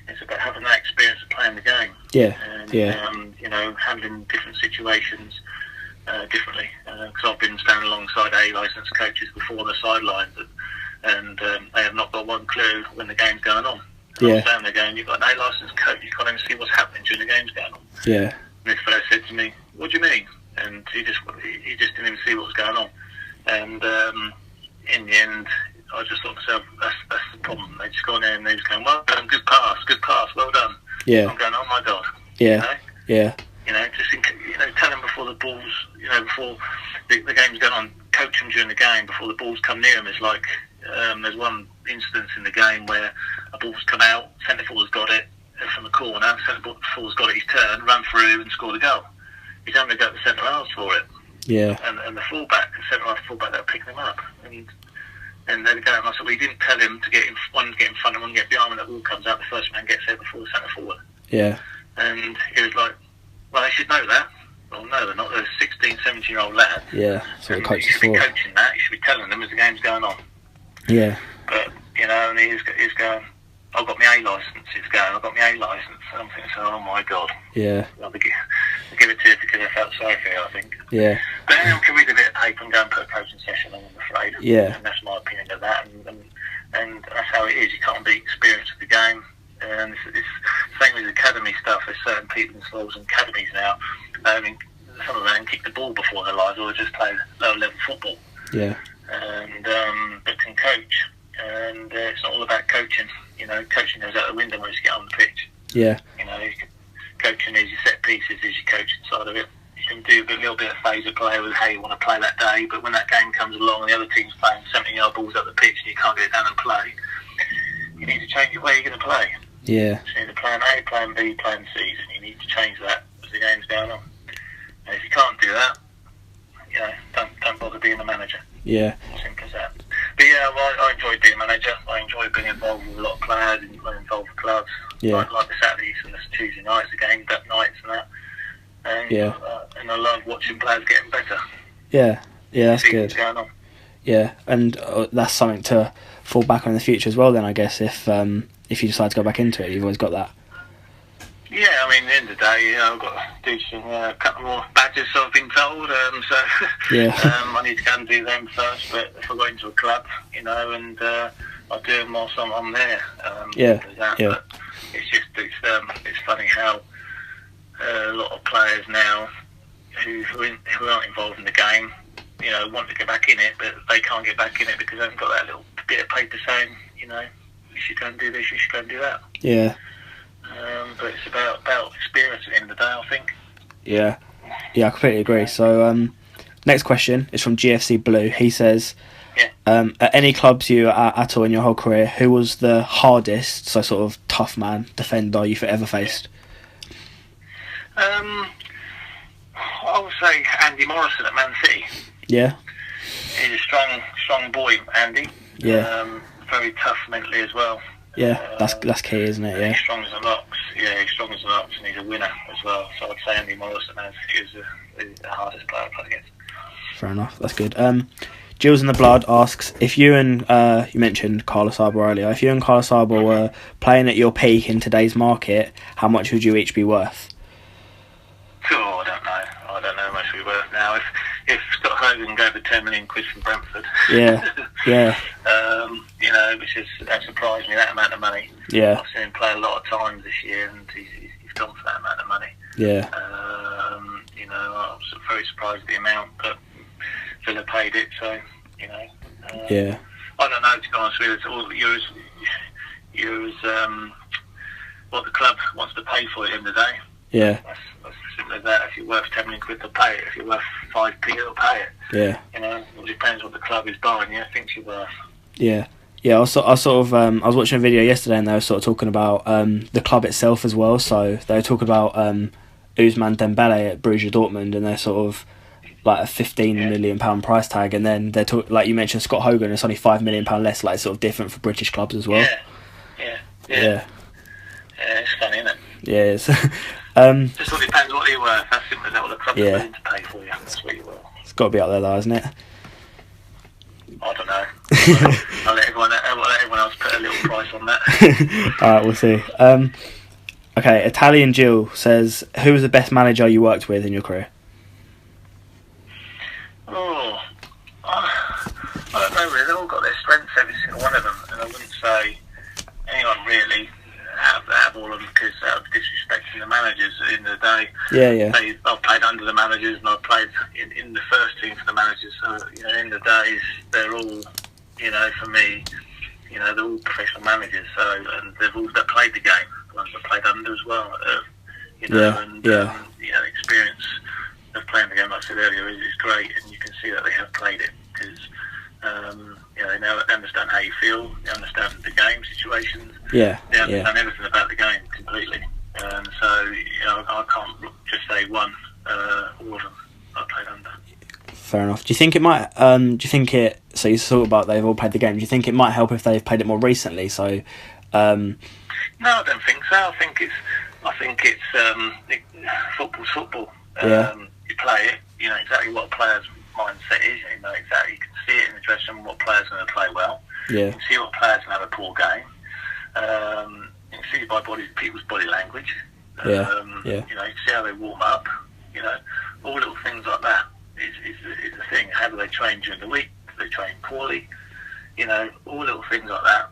[SPEAKER 2] It's about having that experience of playing the game. Yeah. And, you know, handling different situations differently. Because I've been standing alongside A licence coaches before the sidelines, and they have not got one clue when the game's going on. And I'm standing there going, you've got an A licence coach, you can't even see what's happening during the game's going on. Yeah. And this fellow said to me, what do you mean? And he just didn't even see what was going on. And in the end, I just thought to myself, that's the problem. They just gone there and they just going, well done, good pass, well done. Yeah. I'm going, oh my God. Yeah. You know? Yeah. You know, just tell them before the balls, you know, before the game's going on, coach them during the game before the balls come near them. It's like there's one instance in the game where a ball's come out, centre forward's got it from the corner, centre forward's got it, his turn, run through and score the goal. He's having to go to the centre halves for it. Yeah. And the fullback, the centre half fullback, they're picking him up. And they're going, I said, well, you didn't tell him to get in front and one get behind when the ball comes out, the first man gets there before the centre forward. Yeah. And he was like, well, they should know that. Well, no, they're not. They're 16, 17-year-old lads. Yeah, so the coach
[SPEAKER 1] is
[SPEAKER 2] for. You should be coaching that. You should be telling them as the game's going on.
[SPEAKER 1] Yeah.
[SPEAKER 2] But, you know, and he's going, I've got my A licences going. I've got my A licence. And I'm thinking, oh my God.
[SPEAKER 1] Yeah.
[SPEAKER 2] I'll give it to you because I felt sorry for you, I think.
[SPEAKER 1] Yeah.
[SPEAKER 2] But anyone can read a bit of paper and go and put a coaching session on, I'm afraid.
[SPEAKER 1] Yeah.
[SPEAKER 2] And that's my opinion of that. And that's how it is. You can't be experienced with the game. And it's same with academy stuff. There's certain people involved in academies now. I mean, some of them kick the ball before their lives or just play low level football.
[SPEAKER 1] Yeah.
[SPEAKER 2] And but can coach. And it's not all about coaching. You know, coaching goes out the window once you get on the pitch.
[SPEAKER 1] Yeah.
[SPEAKER 2] You know, coaching is your set pieces, is your coaching side of it. You can do a little bit of phase of play with how you want to play that day, but when that game comes along and the other team's playing 70-yard balls up the pitch and you can't get it down and play, you need to change where you're going to play.
[SPEAKER 1] Yeah.
[SPEAKER 2] So you need to plan A, plan B, plan C, and you need to change that as the game's going on. And if you can't do that, you know, don't bother being a manager.
[SPEAKER 1] Yeah.
[SPEAKER 2] Simple as that. But yeah, well, I enjoy being a manager. I enjoy being involved with a lot of players and involved with clubs.
[SPEAKER 1] Yeah.
[SPEAKER 2] Like the Saturdays and the Tuesday nights, the game that nights and that. And,
[SPEAKER 1] Yeah.
[SPEAKER 2] And I love watching players getting better.
[SPEAKER 1] Yeah. Yeah, that's
[SPEAKER 2] See
[SPEAKER 1] good.
[SPEAKER 2] what's going on.
[SPEAKER 1] Yeah, and that's something to fall back on in the future as well. Then I guess if you decide to go back into it, you've always got that.
[SPEAKER 2] Yeah, I mean, at the end of the day, you know, I've got to do some couple more badges, so I've been told. So
[SPEAKER 1] Yeah.
[SPEAKER 2] I need to go and do them first. But if I go into a club, you know, and I'll do them whilst I'm there.
[SPEAKER 1] Yeah.
[SPEAKER 2] That.
[SPEAKER 1] Yeah.
[SPEAKER 2] But it's funny how a lot of players now who aren't involved in the game, you know, want to get back in it, but they can't get back in it because they haven't got that little bit of paper saying, you know, you should go and do this, you should go and do that.
[SPEAKER 1] Yeah.
[SPEAKER 2] But it's about experience at the end of the day, I think.
[SPEAKER 1] Yeah. Yeah, I completely agree. So, next question is from GFC Blue. He says, at any clubs you were at all in your whole career, who was the hardest, so sort of tough man, defender you've ever faced?
[SPEAKER 2] I would say Andy Morrison at Man City.
[SPEAKER 1] Yeah.
[SPEAKER 2] He's a strong boy, Andy.
[SPEAKER 1] Yeah.
[SPEAKER 2] Very tough mentally as well.
[SPEAKER 1] Yeah, that's key, isn't it? Yeah.
[SPEAKER 2] He's strong as an ox. Yeah, he's strong as an ox, and he's a winner as well. So I'd say Andy Morrison is the hardest player I play against.
[SPEAKER 1] Fair enough. That's good. Jules in the Blood asks, if you and you mentioned Carlos Arbor earlier, if you and Carlos Arbor were playing at your peak in today's market, how much would you each be worth?
[SPEAKER 2] Oh, I don't know. I don't know how much we're worth now. If Scott Hogan gave a 10 million quid from Brentford,
[SPEAKER 1] yeah.
[SPEAKER 2] You know, that surprised me, that amount of money.
[SPEAKER 1] Yeah.
[SPEAKER 2] I've seen him play a lot of times this year, and he's gone for that amount of money.
[SPEAKER 1] Yeah.
[SPEAKER 2] You know, I was very surprised at the amount, but Villa paid it, so you know.
[SPEAKER 1] Yeah.
[SPEAKER 2] I don't know, to be honest with you. It's all yours. What the club wants to pay for it in the day.
[SPEAKER 1] Yeah.
[SPEAKER 2] That's simple as that. If you're worth 10 million quid, they'll pay it. If you're worth 5p, they'll pay it.
[SPEAKER 1] Yeah.
[SPEAKER 2] You know, it depends what the club is buying you. Thinks you're worth.
[SPEAKER 1] Yeah. Yeah, I was watching a video yesterday and they were sort of talking about the club itself as well. So they were talking about Ousmane Dembele at Borussia Dortmund, and they're sort of like a £15 million price tag, and then they're like you mentioned Scott Hogan, it's only £5 million less. Like, it's sort of different for British clubs as well.
[SPEAKER 2] Yeah.
[SPEAKER 1] Yeah,
[SPEAKER 2] it's funny, isn't it?
[SPEAKER 1] Yeah, it's
[SPEAKER 2] just all depends what you're worth. That's simply what the club's willing to pay for you. That's what you're worth.
[SPEAKER 1] It's got to be up there though, isn't it?
[SPEAKER 2] I don't know. I'll let everyone else put a little price on that.
[SPEAKER 1] Alright, we'll see. Okay, Italian Jill says, who was the best manager you worked with in your career?
[SPEAKER 2] I don't know really. They've all got their strengths, every single one of them, and I wouldn't say anyone really out of all of them, because that would be disrespecting the managers at the end of the day.
[SPEAKER 1] Yeah.
[SPEAKER 2] I've played under the managers, and I've played in the first team for the managers, so, you know, at the end of the day, they're all, you know, for me, you know, they're all professional managers, so, and they've all played the game, the ones I've played under as well, you know, you know, the experience of playing the game, like I said earlier, is great, and you can see that they have played it, because you know, they understand how you feel, they understand the game situations, they understand everything about the game completely, and so, you know, I can't just say one, all of them I played under.
[SPEAKER 1] Fair enough. Do you think it so you thought about they've all played the game, do you think it might help if they've played it more recently? So
[SPEAKER 2] no, I don't think so. I think it's football's football. You play it, you know exactly what a player's mindset is, you know exactly, you can see it in the dressing room what player's going to play well. You can see what player's going to have a poor game. You can see by people's body language.
[SPEAKER 1] Yeah.
[SPEAKER 2] You know, you can see how they warm up. You know, all little things like that is the thing. How do they train during the week? Do they train poorly? You know, all little things like that.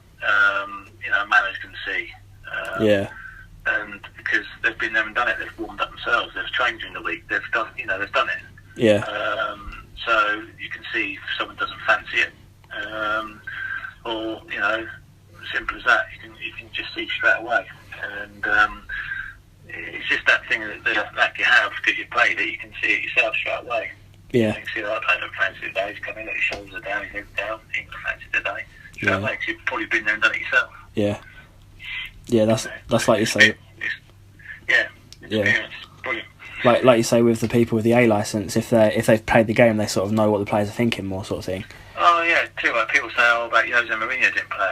[SPEAKER 2] You know, managers can see.
[SPEAKER 1] Yeah.
[SPEAKER 2] And because they've been there and done it, they've warmed up themselves. They've trained during the week. They've done. You know, they've done it.
[SPEAKER 1] Yeah.
[SPEAKER 2] So you can see if someone doesn't fancy it, or you know, simple as that. You can just see straight away. And it's just that thing that you have because you play that you can see it yourself straight away.
[SPEAKER 1] Yeah.
[SPEAKER 2] You can see that I played a fancy today. He's coming, let his shoulders are down, his head's down. He ain't got fancy today. Straight away, because you've probably been there and done it yourself.
[SPEAKER 1] Yeah. Yeah, that's like you say.
[SPEAKER 2] Experience. Brilliant.
[SPEAKER 1] Like you say with the people with the A license, if they've played the game, they sort of know what the players are thinking more, sort of thing.
[SPEAKER 2] Oh yeah, too. Like people say, about Jose Mourinho didn't play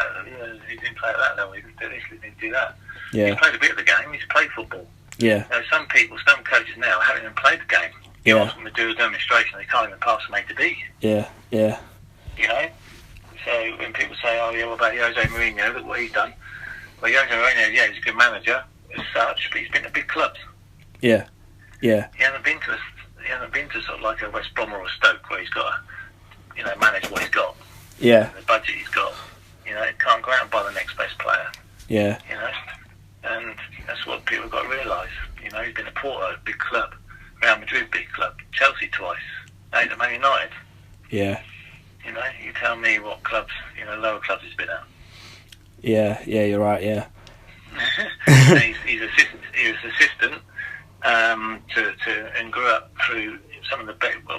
[SPEAKER 2] he didn't play at that level. He didn't do this, he didn't do that.
[SPEAKER 1] Yeah.
[SPEAKER 2] He played a bit of the game. He's played football.
[SPEAKER 1] Yeah.
[SPEAKER 2] You know, some coaches now haven't even played the game. You ask them to do a demonstration, they can't even pass from A to B.
[SPEAKER 1] Yeah. Yeah.
[SPEAKER 2] You know. So when people say, "Oh yeah, what about Jose Mourinho? Look what he's done." Well, Jose Mourinho, yeah, he's a good manager as such, but he's been to big clubs.
[SPEAKER 1] Yeah. Yeah.
[SPEAKER 2] He hasn't been to sort of like a West Brom or a Stoke where he's got to, you know, manage what he's got.
[SPEAKER 1] Yeah.
[SPEAKER 2] The budget he's got. You know, he can't go out and buy the next best player.
[SPEAKER 1] Yeah.
[SPEAKER 2] You know, and that's what people have got to realise. You know, he's been a Porto, big club, Real Madrid, big club, Chelsea twice, now at Man United.
[SPEAKER 1] Yeah.
[SPEAKER 2] You know, you tell me what clubs, you know, lower clubs he's been at.
[SPEAKER 1] Yeah. Yeah. You're right. Yeah.
[SPEAKER 2] He was assistant and grew up through some of the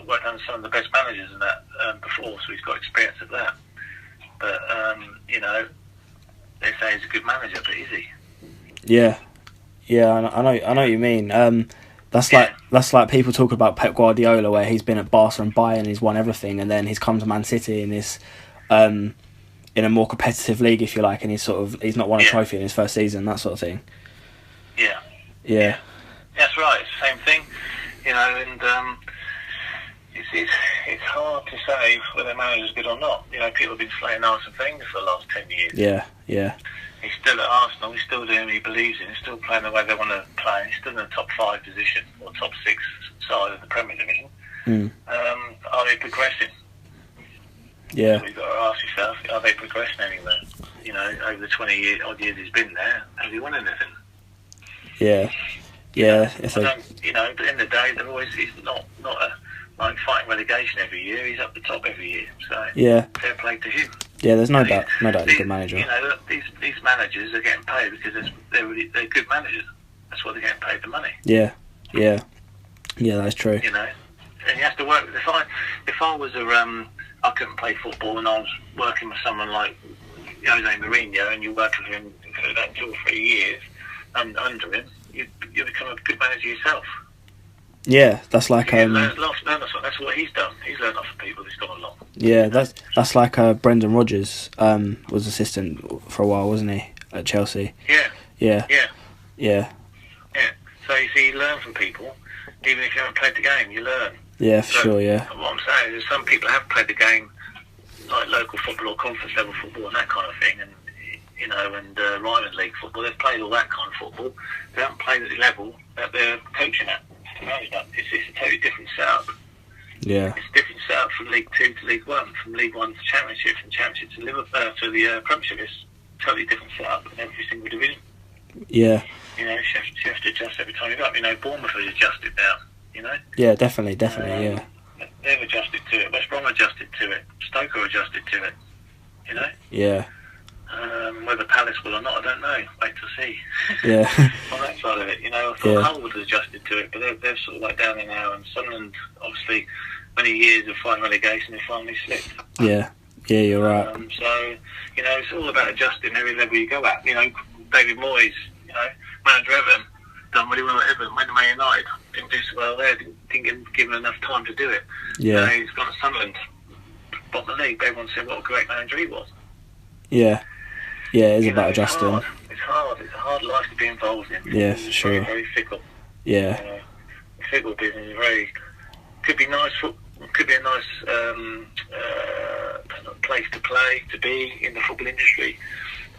[SPEAKER 2] worked under some of the best managers and that before, so he's got experience of that. But you know, they say he's a good manager, but is he?
[SPEAKER 1] Yeah. Yeah. I know what you mean. That's like people talk about Pep Guardiola, where he's been at Barca and Bayern, he's won everything, and then he's come to Man City in this in a more competitive league, if you like, and he's not won a trophy in his first season, that sort of thing.
[SPEAKER 2] Yeah.
[SPEAKER 1] Yeah.
[SPEAKER 2] That's right. It's the same thing, you know, and it's hard to say whether a manager's good or not. You know, people have been slaying Arsene Wenger for the last 10 years.
[SPEAKER 1] Yeah. Yeah.
[SPEAKER 2] He's still at Arsenal. He's still doing what he believes in. He's still playing the way they want to play. He's still in the top 5 position or top 6 side of the Premier Division. Are they progressing?
[SPEAKER 1] Yeah.
[SPEAKER 2] So you've got to ask yourself, are they progressing anywhere? You know, over the 20 odd years he's been there, has he won anything?
[SPEAKER 1] Yeah. Yeah.
[SPEAKER 2] You know, but at the end of the day, he's not like fighting relegation every year. He's up the top every year. So
[SPEAKER 1] yeah.
[SPEAKER 2] Fair play to him.
[SPEAKER 1] Yeah, there's no doubt he's a good manager.
[SPEAKER 2] You know, these managers are getting paid because they're good managers. That's why they're getting paid the money.
[SPEAKER 1] Yeah. Yeah. Yeah, that's true.
[SPEAKER 2] You know, and you have to work with. If I was I couldn't play football and I was working with someone like Jose Mourinho, and you work with him for that 2 or 3 years under him, you become a good manager yourself.
[SPEAKER 1] Yeah, that's like
[SPEAKER 2] that's what he's done. He's learned off of people. He's gone along.
[SPEAKER 1] Yeah, that's like Brendan Rodgers was assistant for a while, wasn't he, at Chelsea?
[SPEAKER 2] Yeah.
[SPEAKER 1] Yeah.
[SPEAKER 2] Yeah.
[SPEAKER 1] Yeah.
[SPEAKER 2] Yeah. So you see, you learn from people, even if you haven't played the game. You learn.
[SPEAKER 1] Yeah, for sure. Yeah.
[SPEAKER 2] What I'm saying is, some people have played the game, like local football or conference level football and that kind of thing, and you know, and Ryman League football. They've played all that kind of football. They haven't played at the level that they're coaching at. It's a totally different setup.
[SPEAKER 1] Yeah.
[SPEAKER 2] It's a different setup from League 2 to League 1, from League 1 to Championship, from Championship to the Premiership. It's a totally different setup in every single division.
[SPEAKER 1] Yeah.
[SPEAKER 2] You know, you have to adjust every time you go up. You know, Bournemouth has adjusted now. You know.
[SPEAKER 1] Yeah, definitely. Yeah.
[SPEAKER 2] They've adjusted to it. West Brom adjusted to it. Stoke adjusted to it. You know.
[SPEAKER 1] Yeah.
[SPEAKER 2] Whether Palace will or not, I don't know. Wait to see.
[SPEAKER 1] Yeah.
[SPEAKER 2] On that side of it, you know, I thought Hull would have adjusted to it, but they're sort of like down there now. And Sunderland, obviously, many years of fighting relegation, they finally slipped.
[SPEAKER 1] Yeah. Yeah, you're right.
[SPEAKER 2] So, you know, it's all about adjusting every level you go at. You know, David Moyes, you know, manager Everton, done really well at Everton, went to Man United, didn't do so well there, didn't give him enough time to do it.
[SPEAKER 1] Yeah.
[SPEAKER 2] He's gone to Sunderland, bottom of the league. Everyone said what a great manager he was.
[SPEAKER 1] Yeah. Yeah, it is about adjusting.
[SPEAKER 2] It's hard. It's a hard life to be involved in.
[SPEAKER 1] Yeah, for sure.
[SPEAKER 2] Very, very fickle.
[SPEAKER 1] Yeah.
[SPEAKER 2] The fickle business is could be nice. Could be a nice place to play, to be in the football industry.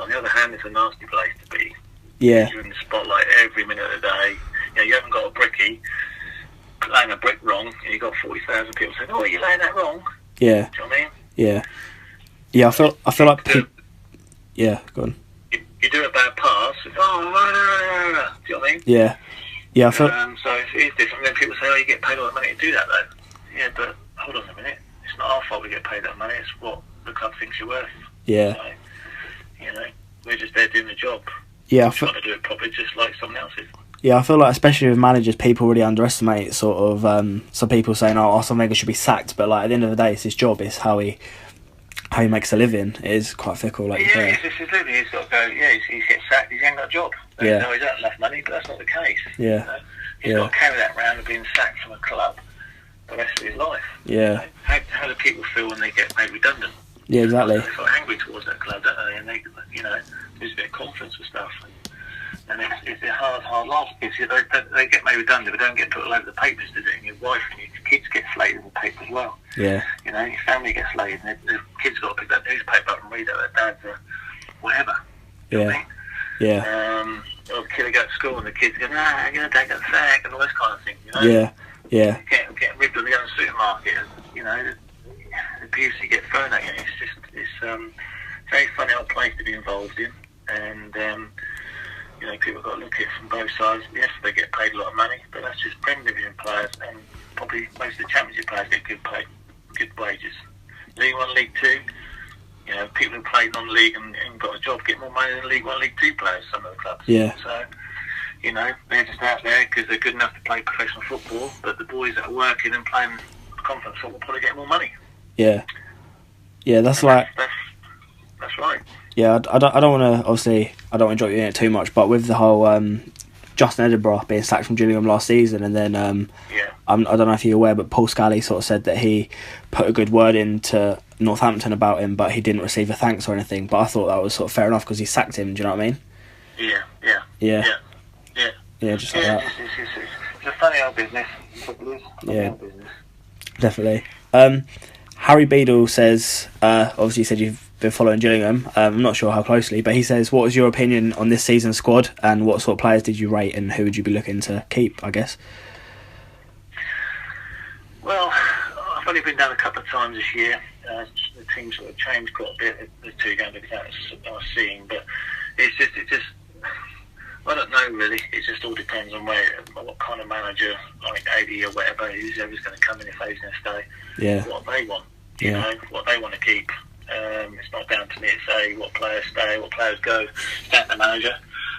[SPEAKER 2] On the other hand, it's a nasty place to be.
[SPEAKER 1] Yeah.
[SPEAKER 2] You're in the spotlight every minute of the day. You haven't got a brickie, laying a brick wrong, and you've got 40,000 people saying, "Oh, you're laying that wrong."
[SPEAKER 1] Yeah.
[SPEAKER 2] Do you know what I mean?
[SPEAKER 1] Yeah. Yeah, I feel like yeah, go on.
[SPEAKER 2] You do a bad pass, it's, oh, do you know what I mean?
[SPEAKER 1] Yeah. Yeah, I feel...
[SPEAKER 2] so it is different. Then people say, "Oh, you get paid all that money to do that, though." Yeah, but hold on a minute. It's not our fault we get paid that money. It's what the club thinks you're worth.
[SPEAKER 1] Yeah.
[SPEAKER 2] So, we're just there doing the job.
[SPEAKER 1] Yeah,
[SPEAKER 2] We're trying to do it properly, just like someone else is.
[SPEAKER 1] Yeah, I feel like especially with managers, people really underestimate sort of some people saying, "Oh, Arsene Wenger should be sacked," but like at the end of the day, it's his job. It's how he makes a living. It is quite fickle, like you say.
[SPEAKER 2] Yeah, it's his living. He's got to go. Yeah, he gets sacked. He ain't got a job.
[SPEAKER 1] Yeah.
[SPEAKER 2] No, he's not enough money, but that's not the case.
[SPEAKER 1] Yeah.
[SPEAKER 2] He's got to carry that round of being sacked from a club the rest of his life.
[SPEAKER 1] Yeah.
[SPEAKER 2] How do people feel when they get made redundant?
[SPEAKER 1] Yeah, exactly.
[SPEAKER 2] They feel angry towards that club, don't they? And they, lose a bit of confidence and stuff. And it's a hard life. They get made redundant, but don't get put all over the papers, does it? And your wife and your kids get slated in the paper as well.
[SPEAKER 1] Yeah.
[SPEAKER 2] Your family gets slated, and the kids got to pick that newspaper up and read it. Their dad's whatever. You know what I mean?
[SPEAKER 1] Yeah.
[SPEAKER 2] Or the kid go to school and the kids go, "Nah, dad got sacked," and all this kind of thing.
[SPEAKER 1] Yeah. Yeah.
[SPEAKER 2] Getting ribbed on the other supermarket. The abuse you get thrown at you. It's a very funny old place to be involved in, and people got to look at it from both sides. Yes, they get paid a lot of money, but that's just Premier Division players, and probably most of the Championship players get good wages. League 1, League 2, people who played non-league and got a job get more money than League 1, League 2 players, some of the clubs.
[SPEAKER 1] Yeah.
[SPEAKER 2] So, they're just out there because they're good enough to play professional football, but the boys that are working and playing conference football probably get more money.
[SPEAKER 1] Yeah. Yeah, that's right. Yeah, I don't want to, obviously, I don't want to drop you in it too much, but with the whole Justin Edinburgh being sacked from Gillingham last season, and then I don't know if you're aware, but Paul Scally sort of said that he put a good word into Northampton about him, but he didn't receive a thanks or anything. But I thought that was sort of fair enough because he sacked him. Do you know what I mean? Yeah, just like that.
[SPEAKER 2] It's a funny old business.
[SPEAKER 1] Yeah, definitely. Harry Beadle says, obviously you said you've been following Gillingham. I'm not sure how closely, but he says, what was your opinion on this season's squad, and what sort of players did you rate, and who would you be looking to keep, I guess?
[SPEAKER 2] Well, I've only been down a couple of times this year. The team sort of changed quite a bit. The two games I was seeing, but it's just I don't know really. It just all depends on what kind of manager, like AD or whatever, who's going to come in, if he's going to stay.
[SPEAKER 1] Yeah.
[SPEAKER 2] What they want, what they want to keep. It's not down to me to say what players stay, what players go. It's down to the manager,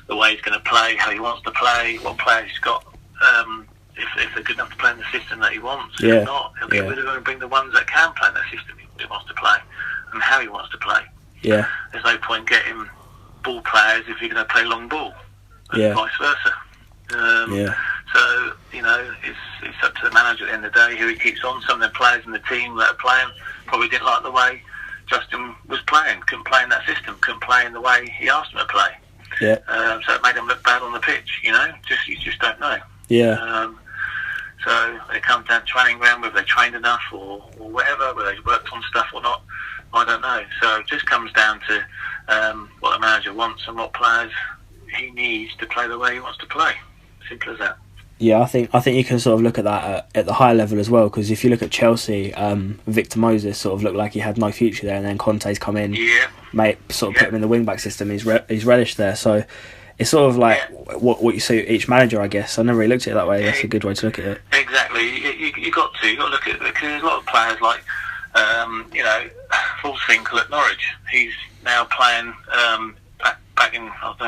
[SPEAKER 2] the way he's going to play, how he wants to play, what players he's got. If they're good enough to play in the system that he wants. If not, he'll get rid of them and bring the ones that can play in the system he wants to play and how he wants to play.
[SPEAKER 1] Yeah.
[SPEAKER 2] There's no point getting ball players if you're going to play long ball. And vice versa. So, it's up to the manager at the end of the day who he keeps on. Some of the players in the team that are playing probably didn't like the way Justin was playing, couldn't play in that system, couldn't play in the way he asked him to play.
[SPEAKER 1] Yeah.
[SPEAKER 2] So it made him look bad on the pitch, you just don't know.
[SPEAKER 1] Yeah.
[SPEAKER 2] So it comes down to training ground, whether they trained enough or whatever, whether they worked on stuff or not, I don't know. So it just comes down to what the manager wants and what players he needs to play the way he wants to play. Simple as that.
[SPEAKER 1] Yeah, I think you can sort of look at that at the higher level as well, because if you look at Chelsea, Victor Moses sort of looked like he had no future there, and then Conte's come in, put him in the wing-back system, he's relished there. So it's sort of like what you see each manager, I guess. I never really looked at it that way. That's a good way to look at it.
[SPEAKER 2] Exactly. You got to look at it, because there's a lot of players like, Fulsfinkel at Norwich. He's now playing back in, I can't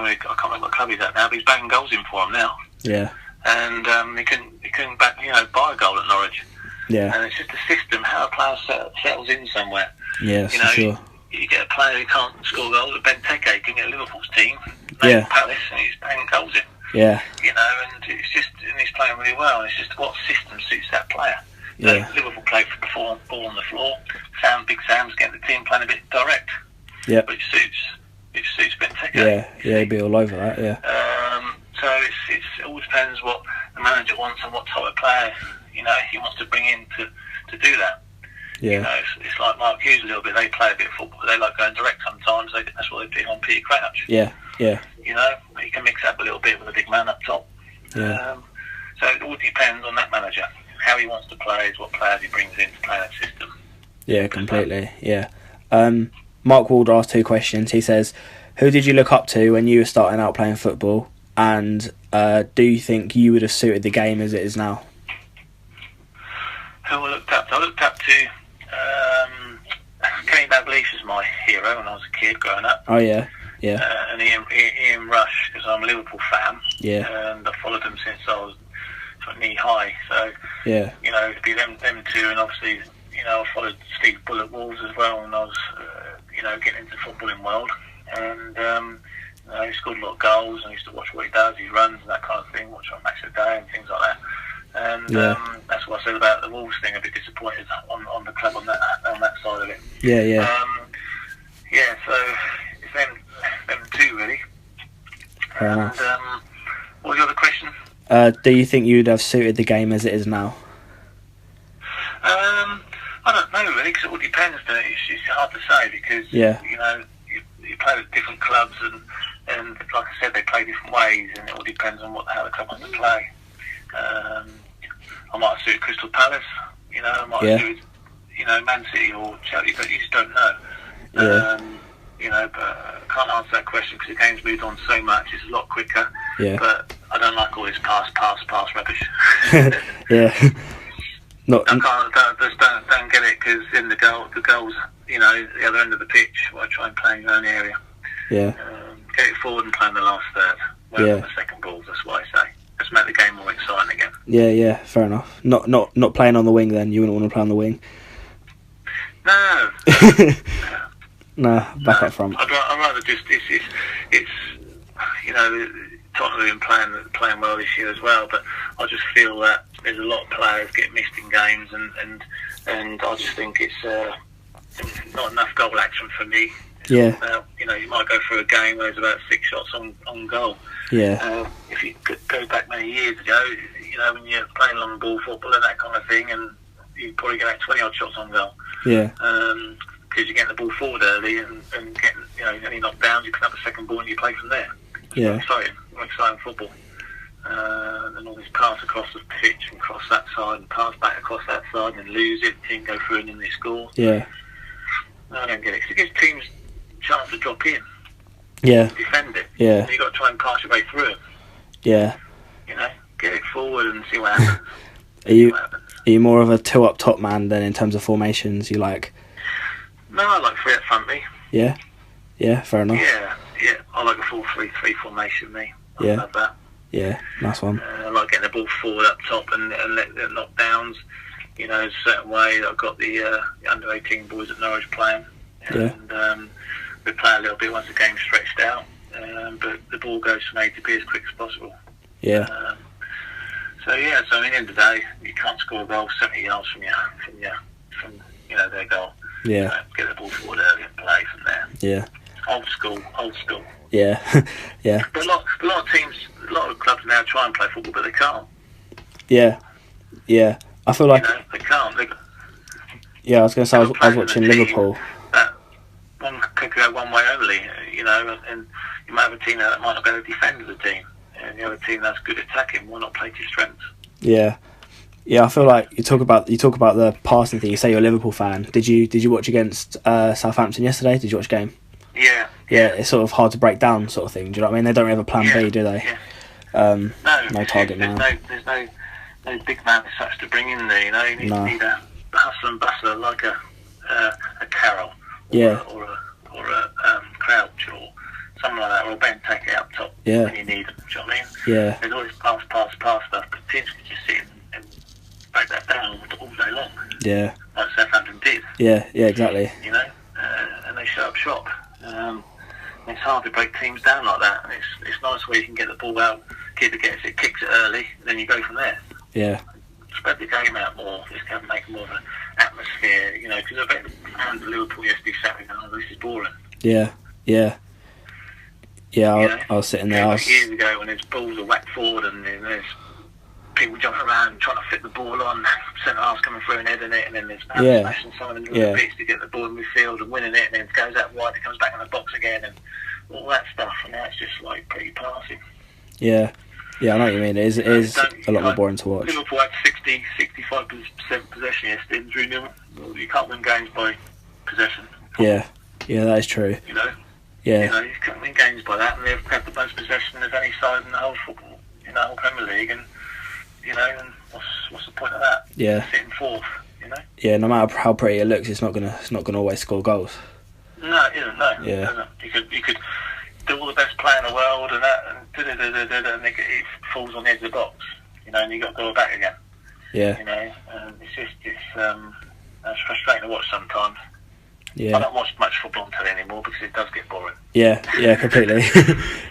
[SPEAKER 2] remember what club he's at now, but he's banging goals in for him now.
[SPEAKER 1] Yeah.
[SPEAKER 2] And he couldn't buy a goal at Norwich.
[SPEAKER 1] Yeah.
[SPEAKER 2] And it's just a system, how a player settles in somewhere.
[SPEAKER 1] Yeah, for sure.
[SPEAKER 2] You get a player who can't score goals at Benteke, can get Liverpool's team, Palace, and he's banging goals in.
[SPEAKER 1] Yeah.
[SPEAKER 2] And it's just, and he's playing really well, and it's just what system suits that player.
[SPEAKER 1] Yeah.
[SPEAKER 2] Liverpool play for the ball on the floor. Big Sam's getting the team playing a bit direct.
[SPEAKER 1] Yeah.
[SPEAKER 2] But it suits Benteke.
[SPEAKER 1] Yeah, he'd be all over that, yeah.
[SPEAKER 2] So it all depends what the manager wants and what type of player he wants to bring in to do that.
[SPEAKER 1] Yeah.
[SPEAKER 2] You know, it's like Mark Hughes a little bit. They play a bit of football. They like going direct sometimes. That's what they do on Peter Crouch.
[SPEAKER 1] Yeah. Yeah.
[SPEAKER 2] You know, you can mix up a little bit with a big man up top.
[SPEAKER 1] Yeah.
[SPEAKER 2] So it all depends on that manager, how he wants to play, what players he brings in to play that system.
[SPEAKER 1] Yeah, completely. Yeah. Mark Walder asked 2 questions. He says, who did you look up to when you were starting out playing football? And do you think you would have suited the game as it is now?
[SPEAKER 2] Who I looked up to? I looked up to Kenny Dalglish was my hero when I was a kid growing up.
[SPEAKER 1] Oh, yeah. Yeah.
[SPEAKER 2] And Ian Rush, because I'm a Liverpool fan.
[SPEAKER 1] Yeah.
[SPEAKER 2] And I followed them since I was knee high. So,
[SPEAKER 1] yeah.
[SPEAKER 2] You know, to be them 2, and obviously, you know, I followed Steve Bull at Wolves as well when I was, you know, getting into the footballing world. And, you know, he scored a lot of goals, and I used to watch what he does, he runs and that kind of thing, watch on Match of the Day and things like that. And that's what I said about the Wolves thing. A bit disappointed on the club on that side of it.
[SPEAKER 1] Yeah, yeah.
[SPEAKER 2] Yeah, so it's them 2 really.
[SPEAKER 1] Fair enough.
[SPEAKER 2] What was the other question?
[SPEAKER 1] Do you think you'd have suited the game as it is now?
[SPEAKER 2] I don't know really, because it all depends. It's hard to say because you know you play at different clubs and like I said, they play different ways, and it all depends on how the club wants to play. I might suit Crystal Palace, you know, I might suit, you know, Man City or Chelsea, but you just don't know. You know, but I can't answer that question because the game's moved on so much. It's a lot quicker.
[SPEAKER 1] Yeah.
[SPEAKER 2] But I don't like all this pass rubbish.
[SPEAKER 1] Yeah.
[SPEAKER 2] I don't get it, because in the goals, you know, the other end of the pitch, why try and play in your own area?
[SPEAKER 1] Yeah.
[SPEAKER 2] Get it forward and play in the last third. On the second balls, that's what I say. Let's make the game more exciting again.
[SPEAKER 1] Yeah, yeah, fair enough. Not playing on the wing then. You wouldn't want to play on the wing.
[SPEAKER 2] No.
[SPEAKER 1] No, back up front.
[SPEAKER 2] I'd rather just it's you know, Tottenham have been playing well this year as well, but I just feel that there's a lot of players get missed in games, and I just think it's not enough goal action for me.
[SPEAKER 1] Yeah.
[SPEAKER 2] You know, you might go through a game where there's about 6 shots on goal.
[SPEAKER 1] Yeah.
[SPEAKER 2] If you could go back many years ago, you know, when you're playing long ball football and that kind of thing, and you probably get 20 odd shots on goal.
[SPEAKER 1] Yeah.
[SPEAKER 2] Because you're getting the ball forward early and getting, you know, any knockdowns, you pick up the second ball and you play from there. It's more exciting football. And all this pass across the pitch and cross that side and pass back across that side and lose it, team go through and then they score.
[SPEAKER 1] Yeah.
[SPEAKER 2] No, I don't get it. 'Cause it gives teams a chance to drop in.
[SPEAKER 1] Yeah.
[SPEAKER 2] Defend it.
[SPEAKER 1] Yeah.
[SPEAKER 2] And you've got to try and pass your way through it.
[SPEAKER 1] Yeah.
[SPEAKER 2] You know, get it forward and see what happens.
[SPEAKER 1] Are you more of a 2 up top man then in terms of formations? You like?
[SPEAKER 2] No, I like 3 up front me.
[SPEAKER 1] Yeah. Yeah, fair enough.
[SPEAKER 2] Yeah. I like a 4-3-3 formation me. I love that.
[SPEAKER 1] Yeah, nice one.
[SPEAKER 2] I like getting the ball forward up top and let the knockdowns, you know, a certain way. I've got the under 18 boys at Norwich playing, and we play a little bit once the game's stretched out, but the ball goes from A to B as quick as possible.
[SPEAKER 1] Yeah.
[SPEAKER 2] So at the end of the day, you can't score a goal 70 yards from you know, their goal.
[SPEAKER 1] Yeah.
[SPEAKER 2] Get the ball forward early and play from there.
[SPEAKER 1] Yeah.
[SPEAKER 2] Old school.
[SPEAKER 1] Yeah. Yeah.
[SPEAKER 2] But a lot of teams, a lot of clubs now try and play football, but they can't.
[SPEAKER 1] Yeah. Yeah. I feel like...
[SPEAKER 2] You know, they can't.
[SPEAKER 1] Yeah, I was going to say, I was watching Liverpool.
[SPEAKER 2] One could go one way only, you know, and you might have a team that might not be able to defend as a team. And the other team that's good attacking, why not play to strengths? Yeah.
[SPEAKER 1] Yeah, I feel like you talk about the passing thing. You say you're a Liverpool fan. Did you watch against Southampton yesterday? Did you watch the game?
[SPEAKER 2] Yeah.
[SPEAKER 1] Yeah, it's sort of hard to break down, sort of thing. Do you know what I mean? They don't really have a plan B, do they?
[SPEAKER 2] Yeah.
[SPEAKER 1] No target man.
[SPEAKER 2] There's no big man as such to bring in there. You know, you need a hustle and bustle like a Carroll, or a Crouch, or something like that, or a Benteke up top when you need them. Do you know what I mean?
[SPEAKER 1] Yeah.
[SPEAKER 2] There's always pass stuff, but teams can just sit and break that down all day long.
[SPEAKER 1] Yeah.
[SPEAKER 2] Like Southampton did.
[SPEAKER 1] Yeah, exactly.
[SPEAKER 2] You know, and they shut up shop. It's hard to break teams down like that. And it's nice where you can get the ball out, keeper gets it, kicks it early, and then you go from there.
[SPEAKER 1] Yeah.
[SPEAKER 2] Spread the game out more. Just kind of make more of an atmosphere, you know, because I bet the Liverpool yesterday Saturday, this is boring.
[SPEAKER 1] Yeah. I was sitting there.
[SPEAKER 2] Years ago when his balls are whacked forward and there's people jumping around trying to fit the ball on, centre half's coming through and heading it, and then there's smashing someone in the middle of the pitch to get the ball in midfield and winning it, and then it goes out wide, it comes back in the box again, and all that stuff. And now it's just like pretty passing.
[SPEAKER 1] Yeah, I know what you mean. It is a lot more boring to watch.
[SPEAKER 2] Liverpool had 65% possession yesterday in 3-0. You can't win games by possession.
[SPEAKER 1] Yeah, that is true.
[SPEAKER 2] You know.
[SPEAKER 1] Yeah.
[SPEAKER 2] You know, you can't win games by that, and they've had the most possession of any side in the whole football, in the whole Premier League, and you know, and what's the point of that?
[SPEAKER 1] Yeah.
[SPEAKER 2] Sitting fourth, you know.
[SPEAKER 1] Yeah, no matter how pretty it looks, it's not gonna always score goals.
[SPEAKER 2] No, it isn't. No.
[SPEAKER 1] Yeah.
[SPEAKER 2] It doesn't. You could do all the best play in the world and that, and it falls on the edge of the box, you know, and you got to go back again.
[SPEAKER 1] Yeah.
[SPEAKER 2] You know, it's frustrating to watch sometimes.
[SPEAKER 1] Yeah.
[SPEAKER 2] I don't watch much football on telly anymore because it does get boring.
[SPEAKER 1] Yeah, completely.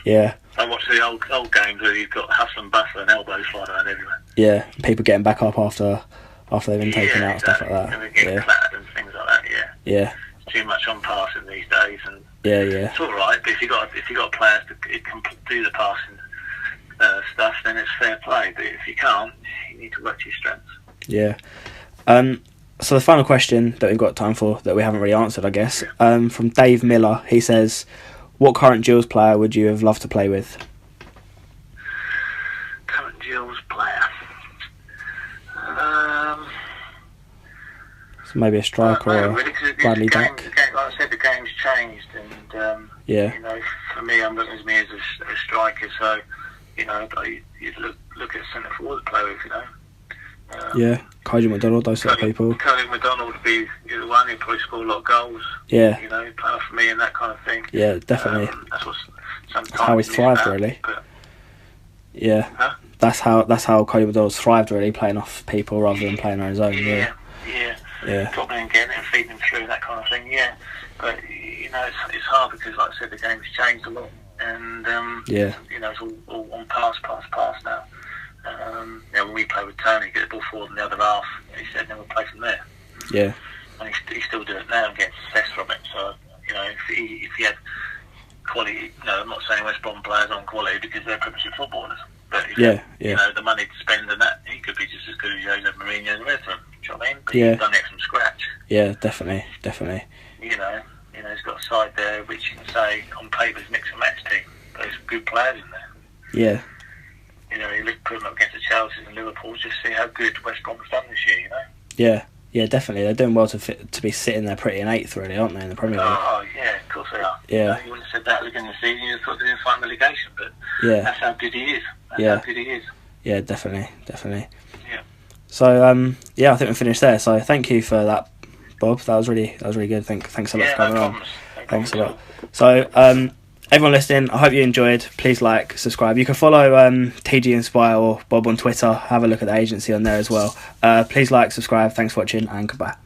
[SPEAKER 1] Yeah.
[SPEAKER 2] I watch the old games where you've got hustle and bustle and elbows flying around everywhere.
[SPEAKER 1] Yeah, people getting back up after they've been taken out,
[SPEAKER 2] exactly.
[SPEAKER 1] stuff like that.
[SPEAKER 2] And they're getting clattered and things like that.
[SPEAKER 1] Yeah.
[SPEAKER 2] It's too much on passing these days, and
[SPEAKER 1] Yeah.
[SPEAKER 2] it's all right. But if you got players that can do the passing stuff, then it's fair play. But if you can't, you need to work to your strengths.
[SPEAKER 1] Yeah. So the final question that we've got time for, that we haven't really answered, I guess, from Dave Miller. He says, what current Gills player would you have loved to play with?
[SPEAKER 2] Current Gills player?
[SPEAKER 1] So maybe a striker or
[SPEAKER 2] really,
[SPEAKER 1] Bradley Dack.
[SPEAKER 2] Like I said, the game's changed, and
[SPEAKER 1] yeah.
[SPEAKER 2] You know, for me, I'm looking at me as a striker. So, you know, you'd look at centre forward player with, you know.
[SPEAKER 1] Yeah, Cody McDonald, those sort of people.
[SPEAKER 2] Cody McDonald would be the one who'd probably score a lot of goals.
[SPEAKER 1] Yeah.
[SPEAKER 2] You know, playing for me and that kind of thing.
[SPEAKER 1] Yeah, definitely.
[SPEAKER 2] That's
[SPEAKER 1] how he's thrived, really.
[SPEAKER 2] But,
[SPEAKER 1] yeah.
[SPEAKER 2] Huh?
[SPEAKER 1] That's how Cody McDonald's thrived, really, playing off people rather than playing on his own.
[SPEAKER 2] Yeah.
[SPEAKER 1] Dropping
[SPEAKER 2] and getting it and feeding him through and that kind of thing. Yeah. But you know, it's hard because, like I said, the game's changed a lot, and you know, it's all on pass now. When we play with Tony, get the ball forward in the other half, he said, then we'll play from there.
[SPEAKER 1] Yeah.
[SPEAKER 2] And he's still doing it now and getting success from it. So, you know, if he had quality, you know, I'm not saying West Brom players aren't quality because they're Premiership footballers, but if you know, the money to spend and that, he could be just as good as Jose Mourinho and the rest of them. Do you know what I mean? But he's done it from scratch.
[SPEAKER 1] Yeah, definitely.
[SPEAKER 2] You know, he's got a side there which you can say on paper is mix and match team, but there's good players in there.
[SPEAKER 1] Yeah.
[SPEAKER 2] You know, you put them up against the Chelsea and Liverpool, just see how good West Brom's done this year, you know?
[SPEAKER 1] Yeah, definitely. They're doing well to be sitting there pretty in 8th, really, aren't they, in the Premier League?
[SPEAKER 2] Oh, yeah, of course they are.
[SPEAKER 1] Yeah.
[SPEAKER 2] You know, you wouldn't have said that at the beginning of the season, you'd have thought they didn't fight relegation, but that's how good he is. How good he is.
[SPEAKER 1] Yeah, definitely.
[SPEAKER 2] Yeah.
[SPEAKER 1] So, I think we're finished there. So, thank you for that, Bob. That was really good. Thanks a lot for coming on. Thanks a lot. So, everyone listening, I hope you enjoyed. Please like, subscribe. You can follow TG Inspire or Bob on Twitter. Have a look at the agency on there as well. Please like, subscribe. Thanks for watching, and goodbye.